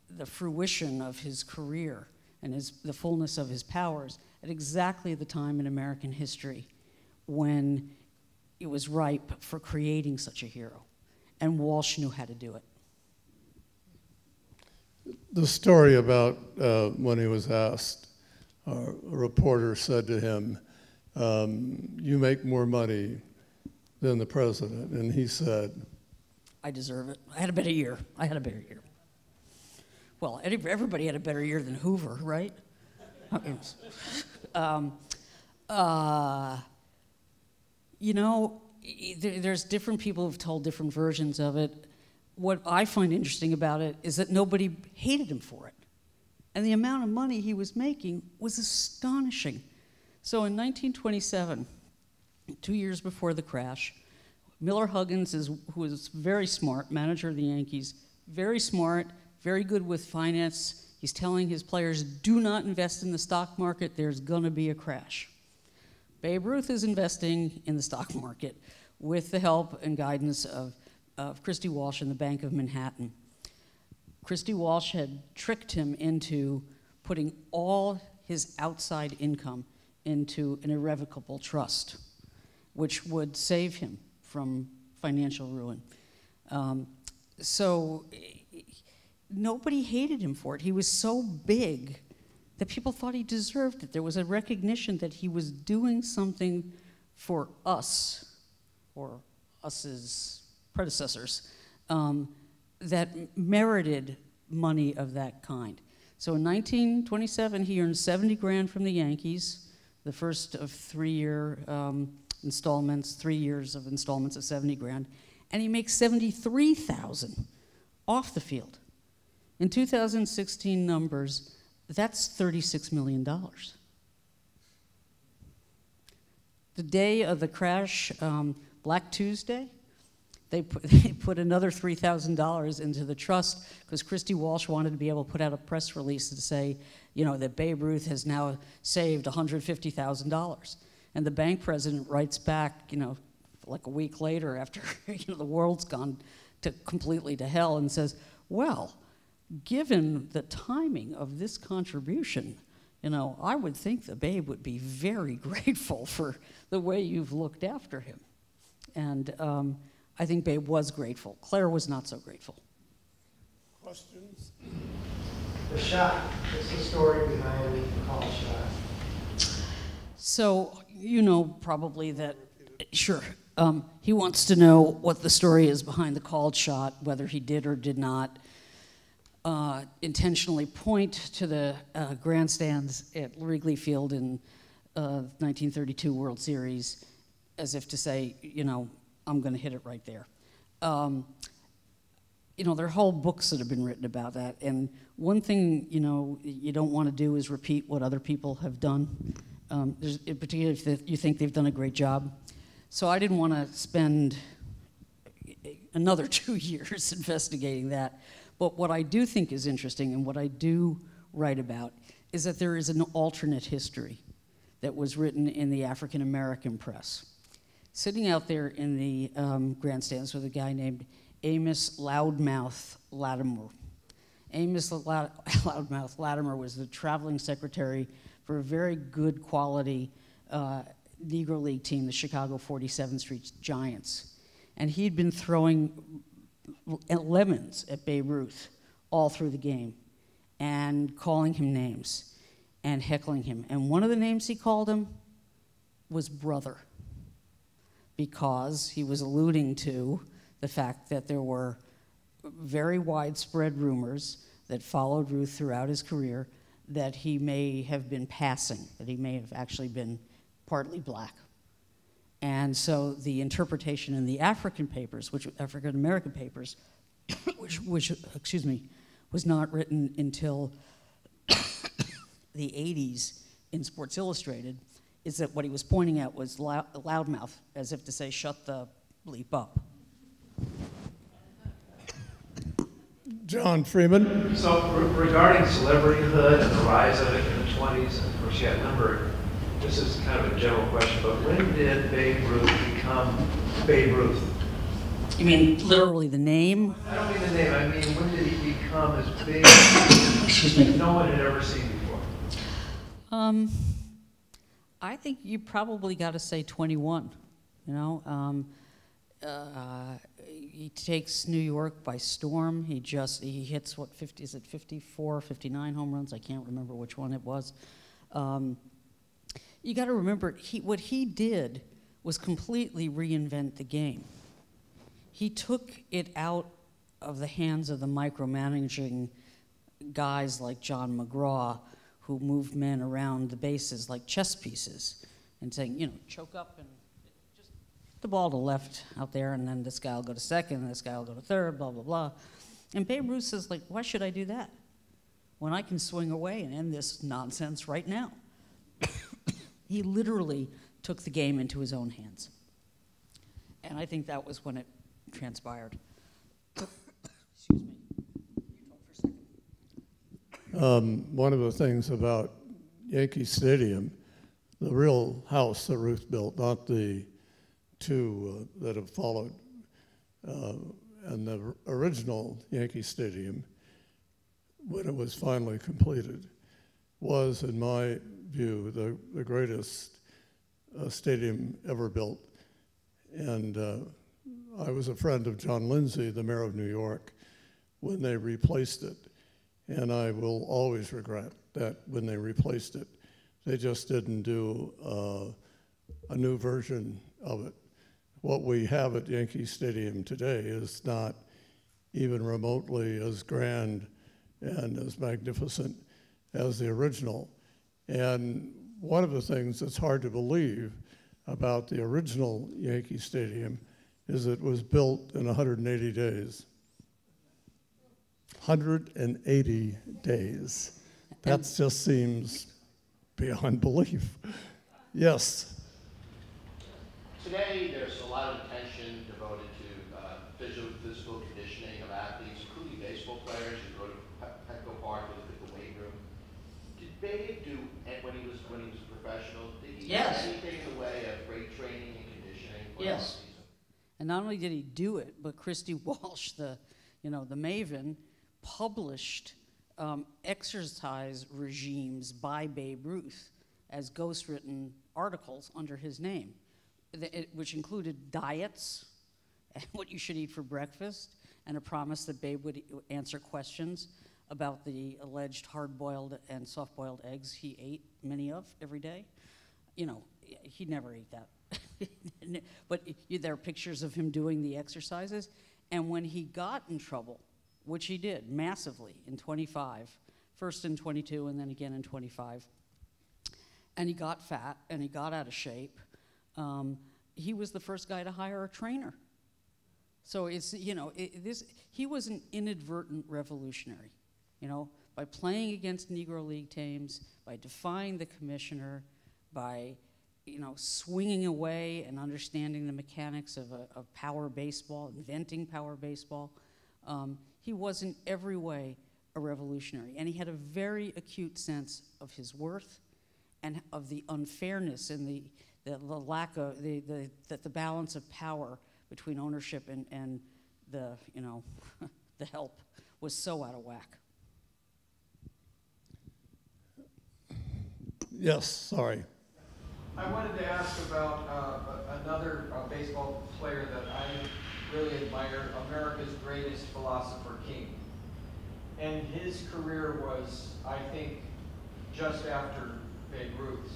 the fruition of his career and the fullness of his powers at exactly the time in American history when it was ripe for creating such a hero. And Walsh knew how to do it. The story about when he was asked, a reporter said to him, "You make more money than the president." And he said, "I deserve it. I had a better year. I had a better year." Well, everybody had a better year than Hoover, right? You know, there's different people who've told different versions of it. What I find interesting about it is that nobody hated him for it. And the amount of money he was making was astonishing. So in 1927, 2 years before the crash, Miller Huggins, who was very smart, manager of the Yankees, very smart, very good with finance. He's telling his players, do not invest in the stock market, there's gonna be a crash. Babe Ruth is investing in the stock market with the help and guidance of Christy Walsh and the Bank of Manhattan. Christy Walsh had tricked him into putting all his outside income into an irrevocable trust, which would save him from financial ruin. So nobody hated him for it. He was so big that people thought he deserved it. There was a recognition that he was doing something for us, or us's predecessors, that merited money of that kind. So in 1927, he earned 70 grand from the Yankees, the first of 3-year installments, 3 years of installments of 70 grand, and he makes 73,000 off the field. In 2016 numbers, that's $36 million. The day of the crash, Black Tuesday, they put another $3,000 into the trust because Christy Walsh wanted to be able to put out a press release to say, you know, that Babe Ruth has now saved $150,000. And the bank president writes back, you know, like a week later after the world's gone completely to hell and says, well, given the timing of this contribution, You know, I would think that Babe would be very grateful for the way you've looked after him. And I think Babe was grateful. Claire was not so grateful. Questions? The shot. What's the story behind the call shot? So, you know probably that, sure. He wants to know what the story is behind the called shot, whether he did or did not intentionally point to the grandstands at Wrigley Field in 1932 World Series as if to say, you know, I'm going to hit it right there. You know, there are whole books that have been written about that, and one thing, you know, you don't want to do is repeat what other people have done, particularly if you think they've done a great job. So I didn't want to spend another 2 years investigating that. But what I do think is interesting, and what I do write about, is that there is an alternate history that was written in the African American press. Sitting out there in the grandstands with a guy named Amos Loudmouth Latimer. Amos Loudmouth Latimer was the traveling secretary for a very good quality Negro League team, the Chicago 47th Street Giants. And he'd been throwing lemons at Babe Ruth all through the game and calling him names and heckling him. And one of the names he called him was brother, because he was alluding to the fact that there were very widespread rumors that followed Ruth throughout his career that he may have been passing, that he may have actually been partly black. And so the interpretation in the African American papers, which excuse me, was not written until the 80s in Sports Illustrated, is that what he was pointing at was loudmouth, as if to say, shut the bleep up. John Freeman. So regarding celebrityhood and the rise of it in the 20s, and of course you had a number, this is kind of a general question, but when did Babe Ruth become Babe Ruth? You mean literally the name? I don't mean the name, I mean when did he become as big Excuse me. as no one had ever seen before? I think you probably got to say 21, you know? He takes New York by storm. He hits, what, 50, is it 54, 59 home runs? I can't remember which one it was. You got to remember, what he did was completely reinvent the game. He took it out of the hands of the micromanaging guys like John McGraw, who moved men around the bases like chess pieces, and saying, you know, choke up and just hit the ball to left out there, and then this guy will go to second, and this guy will go to third, blah, blah, blah. And Babe Ruth says, like, why should I do that when I can swing away and end this nonsense right now? He literally took the game into his own hands. And I think that was when it transpired. Excuse me. You talk for a second. One of the things about Yankee Stadium, the real house that Ruth built, not the two that have followed, and the original Yankee Stadium, when it was finally completed, was, in my view, the greatest stadium ever built. And I was a friend of John Lindsay, the mayor of New York, when they replaced it. And I will always regret that when they replaced it, they just didn't do a new version of it. What we have at Yankee Stadium today is not even remotely as grand and as magnificent as the original. And one of the things that's hard to believe about the original Yankee Stadium is it was built in 180 days. 180 days. That just seems beyond belief. Yes? Today, there's a lot of attention devoted to physical conditioning of athletes, including baseball players. You go to Petco Park, you look at the weight room. Did Babe do, when he was a professional, did he do anything in the way of great training and conditioning? Yes. And not only did he do it, but Christy Walsh, the maven, published exercise regimes by Babe Ruth as ghostwritten articles under his name, which included diets, and what you should eat for breakfast, and a promise that Babe would answer questions about the alleged hard-boiled and soft-boiled eggs he ate many of every day. You know, he never ate that. But there are pictures of him doing the exercises, and when he got in trouble, which he did massively in 25, first in 22 and then again in 25, and he got fat and he got out of shape, he was the first guy to hire a trainer. So it's, you know, he was an inadvertent revolutionary, you know, by playing against Negro League teams, by defying the commissioner, by, you know, swinging away and understanding the mechanics of power baseball, inventing power baseball. He was in every way a revolutionary, and he had a very acute sense of his worth and of the unfairness and the lack of the balance of power between ownership and the, you know, the help was so out of whack. Yes, sorry. I wanted to ask about another baseball player that I really admire, America's greatest philosopher, King. And his career was, I think, just after Babe Ruth's.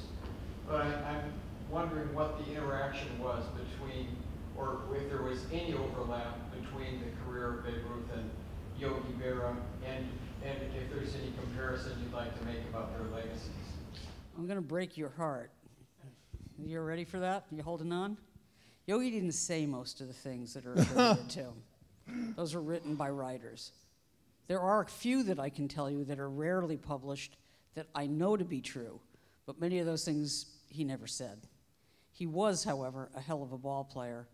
But I'm wondering what the interaction was between, or if there was any overlap between the career of Babe Ruth and Yogi Berra, and if there's any comparison you'd like to make about their legacies. I'm going to break your heart. You ready for that? You holding on? Yogi didn't say most of the things that are attributed to him. Those are written by writers. There are a few that I can tell you that are rarely published that I know to be true, but many of those things he never said. He was, however, a hell of a ball player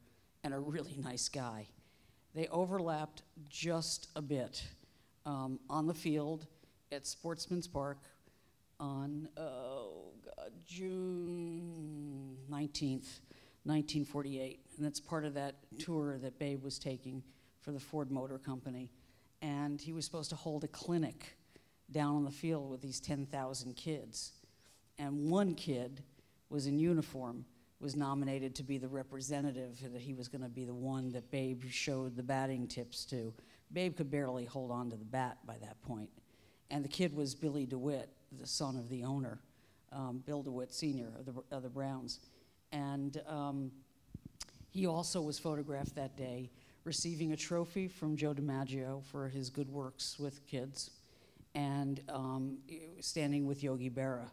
and a really nice guy. They overlapped just a bit on the field at Sportsman's Park on June 19th, 1948. And that's part of that tour that Babe was taking for the Ford Motor Company. And he was supposed to hold a clinic down on the field with these 10,000 kids. And one kid was in uniform, was nominated to be the representative, that he was going to be the one that Babe showed the batting tips to. Babe could barely hold on to the bat by that point. And the kid was Billy DeWitt, the son of the owner, Bill DeWitt Sr. of the Browns. And he also was photographed that day receiving a trophy from Joe DiMaggio for his good works with kids, and standing with Yogi Berra.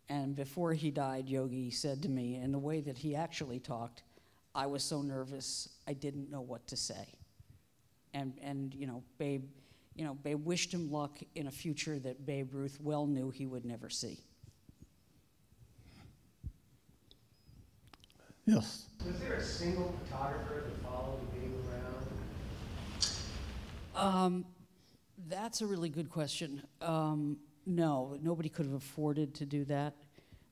And before he died, Yogi said to me, in the way that he actually talked, I was so nervous I didn't know what to say. And Babe wished him luck in a future that Babe Ruth well knew he would never see. Yes. Was there a single photographer that followed Babe around? That's a really good question. No, nobody could have afforded to do that.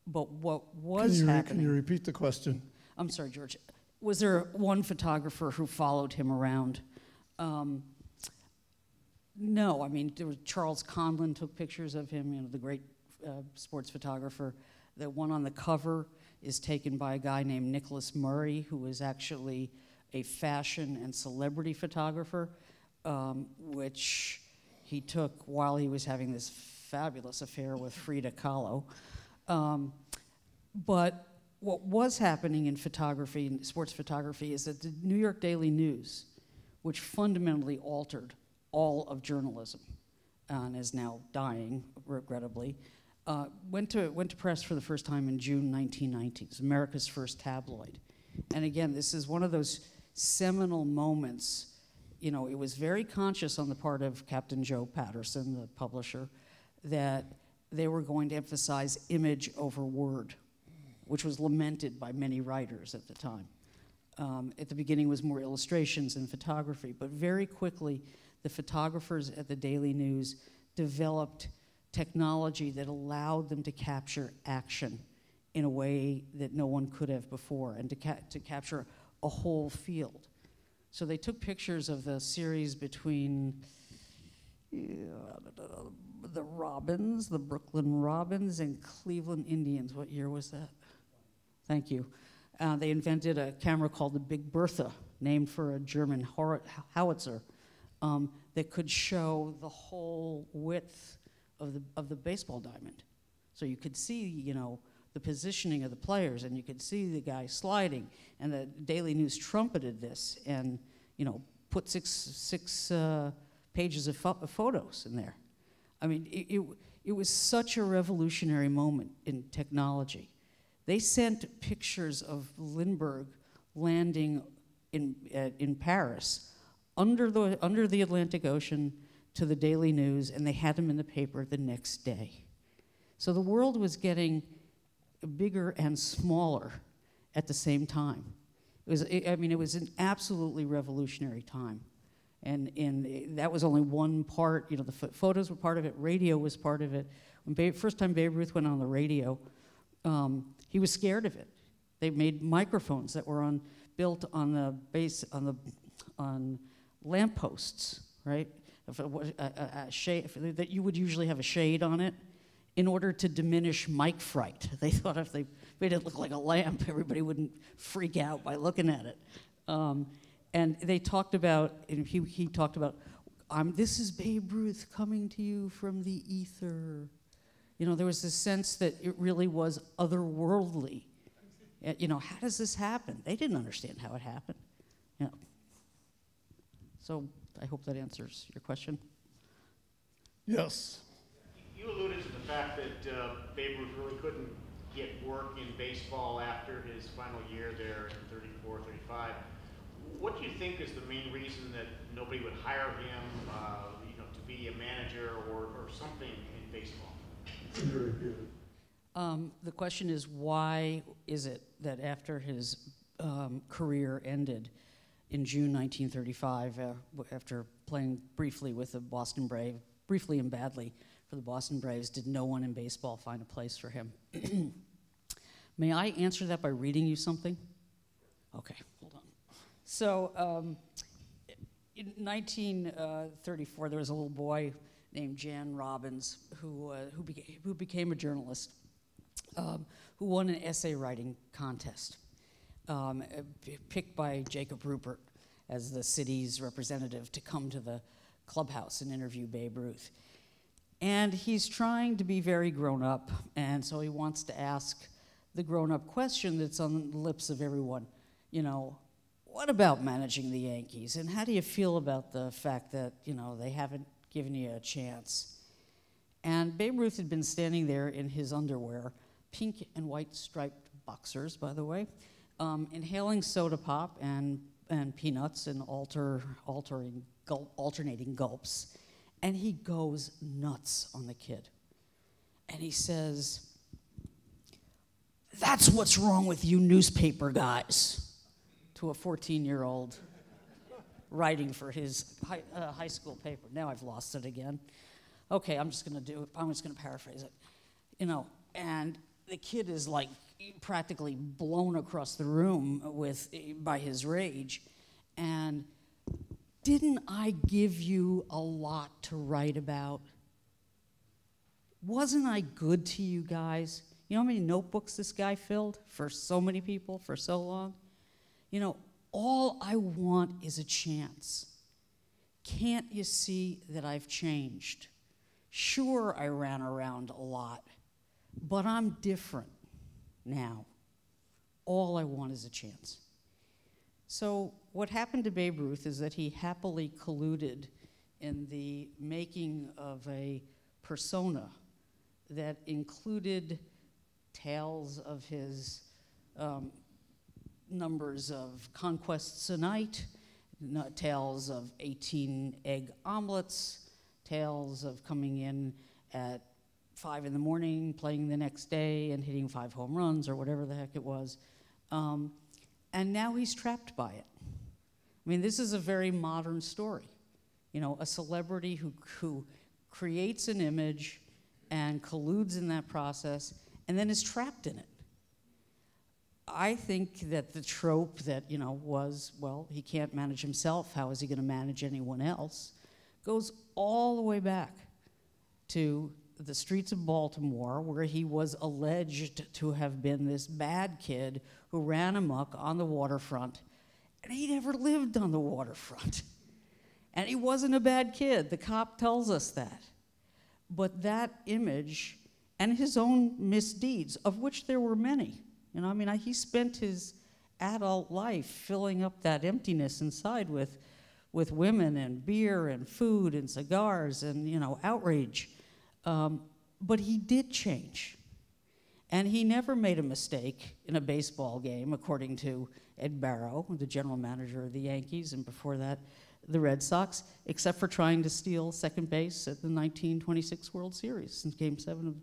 But what was happening... Can you repeat the question? I'm sorry, George. Was there one photographer who followed him around? No, I mean, there was Charles Conlon took pictures of him, the great sports photographer. The one on the cover is taken by a guy named Nicholas Murray, who was actually a fashion and celebrity photographer, which he took while he was having this fabulous affair with Frida Kahlo. But what was happening in photography, in sports photography, is that the New York Daily News, which fundamentally altered all of journalism and is now dying, regrettably, went to press for the first time in June 1990. It was America's first tabloid. And again, this is one of those seminal moments. It was very conscious on the part of Captain Joe Patterson, the publisher, that they were going to emphasize image over word, which was lamented by many writers at the time. At the beginning, it was more illustrations and photography, but very quickly, the photographers at the Daily News developed technology that allowed them to capture action in a way that no one could have before, and to capture a whole field. So they took pictures of the series between the the Robins, the Brooklyn Robins and Cleveland Indians. What year was that? Thank you. They invented a camera called the Big Bertha, named for a German howitzer, that could show the whole width of the baseball diamond. So you could see, you know, the positioning of the players, and you could see the guy sliding. And the Daily News trumpeted this, and you know, put six pages of photos in there. I mean, it was such a revolutionary moment in technology. They sent pictures of Lindbergh landing in Paris under the Atlantic Ocean to the Daily News, and they had him in the paper the next day. So the world was getting bigger and smaller at the same time. It was an absolutely revolutionary time. And that was only one part. You know, the photos were part of it. Radio was part of it. When first time Babe Ruth went on the radio, he was scared of it. They made microphones that were built on lampposts, right? A shade, that you would usually have a shade on it in order to diminish mic fright. They thought if they made it look like a lamp, everybody wouldn't freak out by looking at it. And they talked about, and he talked about, this is Babe Ruth coming to you from the ether. You know, there was this sense that it really was otherworldly. You know, how does this happen? They didn't understand how it happened. You know. So I hope that answers your question. Yes. You alluded to the fact that Babe Ruth really couldn't get work in baseball after his final year there in 34, 35. What do you think is the main reason that nobody would hire him, to be a manager or something in baseball? The question is, why is it that after his career ended in June 1935, after playing briefly with the Boston Braves, briefly and badly for the Boston Braves, did no one in baseball find a place for him? May I answer that by reading you something? Okay, hold on. So in 1934, there was a little boy named Jan Robbins who became a journalist, who won an essay writing contest, picked by Jacob Rupert as the city's representative to come to the clubhouse and interview Babe Ruth. And he's trying to be very grown up, and so he wants to ask the grown-up question that's on the lips of everyone. You know, what about managing the Yankees? And how do you feel about the fact that, you know, they haven't given you a chance? And Babe Ruth had been standing there in his underwear, pink and white striped boxers, by the way, inhaling soda pop and peanuts and alternating gulps. And he goes nuts on the kid. And he says, "That's what's wrong with you newspaper guys," to a 14-year-old writing for his high school paper. Now I've lost it again. Okay, I'm just going to paraphrase it. You know, and the kid is like practically blown across the room by his rage. And didn't I give you a lot to write about? Wasn't I good to you guys? You know how many notebooks this guy filled for so many people for so long? You know, all I want is a chance. Can't you see that I've changed? Sure, I ran around a lot, but I'm different now. All I want is a chance. So what happened to Babe Ruth is that he happily colluded in the making of a persona that included tales of his numbers of conquests a night, tales of 18 egg omelets, tales of coming in at 5 in the morning, playing the next day, and hitting 5 home runs or whatever the heck it was. And now he's trapped by it. I mean, this is a very modern story. You know, a celebrity who creates an image and colludes in that process and then is trapped in it. I think that the trope that, you know, was, well, he can't manage himself, how is he going to manage anyone else, goes all the way back to the streets of Baltimore, where he was alleged to have been this bad kid who ran amok on the waterfront, and he never lived on the waterfront. And he wasn't a bad kid. The cop tells us that. But that image and his own misdeeds, of which there were many, you know, I mean, he spent his adult life filling up that emptiness inside with women and beer and food and cigars and, you know, outrage. But he did change. And he never made a mistake in a baseball game, according to Ed Barrow, the general manager of the Yankees, and before that, the Red Sox, except for trying to steal second base at the 1926 World Series in Game 7 of,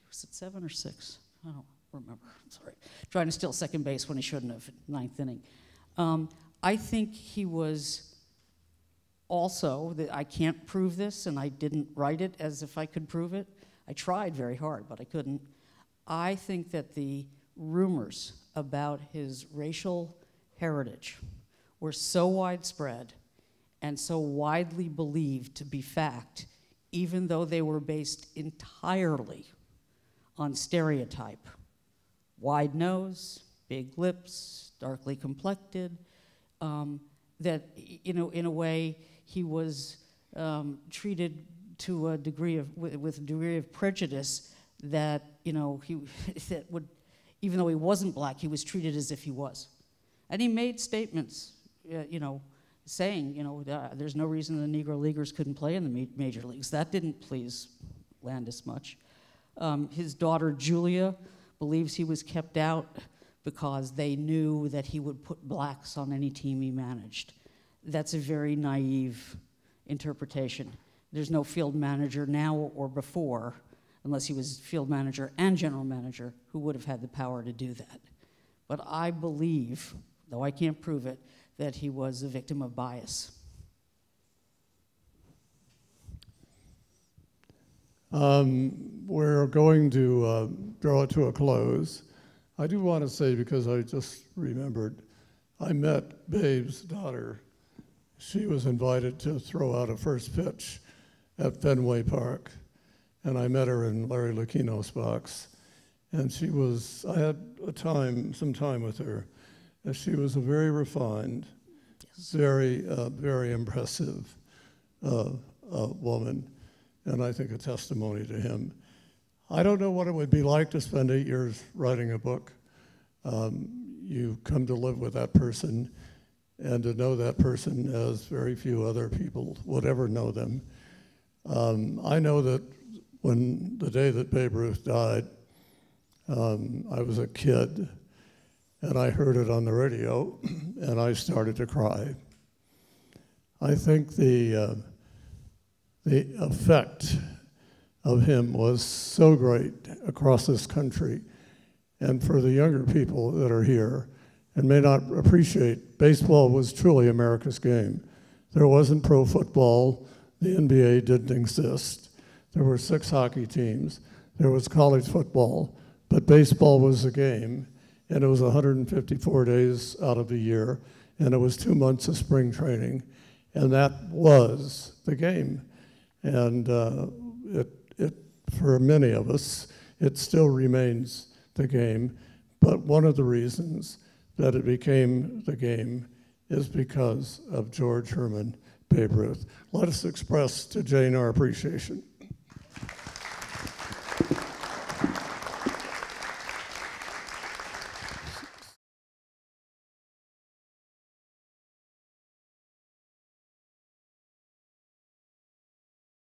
was it 7 or 6? I don't remember, sorry. Trying to steal second base when he shouldn't have, ninth inning. I think he was also, I can't prove this, and I didn't write it as if I could prove it. I tried very hard, but I couldn't. I think that the rumors about his racial heritage were so widespread and so widely believed to be fact, even though they were based entirely on stereotype. Wide nose, big lips, darkly complected, that, you know, in a way, he was treated to a degree of, with a degree of prejudice that, you know, that would, even though he wasn't black, he was treated as if he was. And he made statements, you know, saying, you know, there's no reason the Negro Leaguers couldn't play in the major leagues. That didn't please Landis much. His daughter, Julia, believes he was kept out because they knew that he would put blacks on any team he managed. That's a very naive interpretation. There's no field manager now or before, unless he was field manager and general manager, who would have had the power to do that. But I believe, though I can't prove it, that he was a victim of bias. We're going to draw it to a close. I do want to say, because I just remembered, I met Babe's daughter. She was invited to throw out a first pitch at Fenway Park, and I met her in Larry Lucchino's box. And she was, I had some time with her, and she was a very refined, very impressive woman, and I think a testimony to him. I don't know what it would be like to spend 8 years writing a book. You come to live with that person, and to know that person as very few other people would ever know them. I know that when the day that Babe Ruth died, I was a kid, and I heard it on the radio, and I started to cry. I think the effect of him was so great across this country, and for the younger people that are here and may not appreciate, baseball was truly America's game. There wasn't pro football, the NBA didn't exist. There were 6 hockey teams, there was college football, but baseball was the game, and it was 154 days out of the year, and it was 2 months of spring training, and that was the game. And for many of us, it still remains the game, but one of the reasons that it became the game is because of George Herman Babe Ruth. Let us express to Jane our appreciation.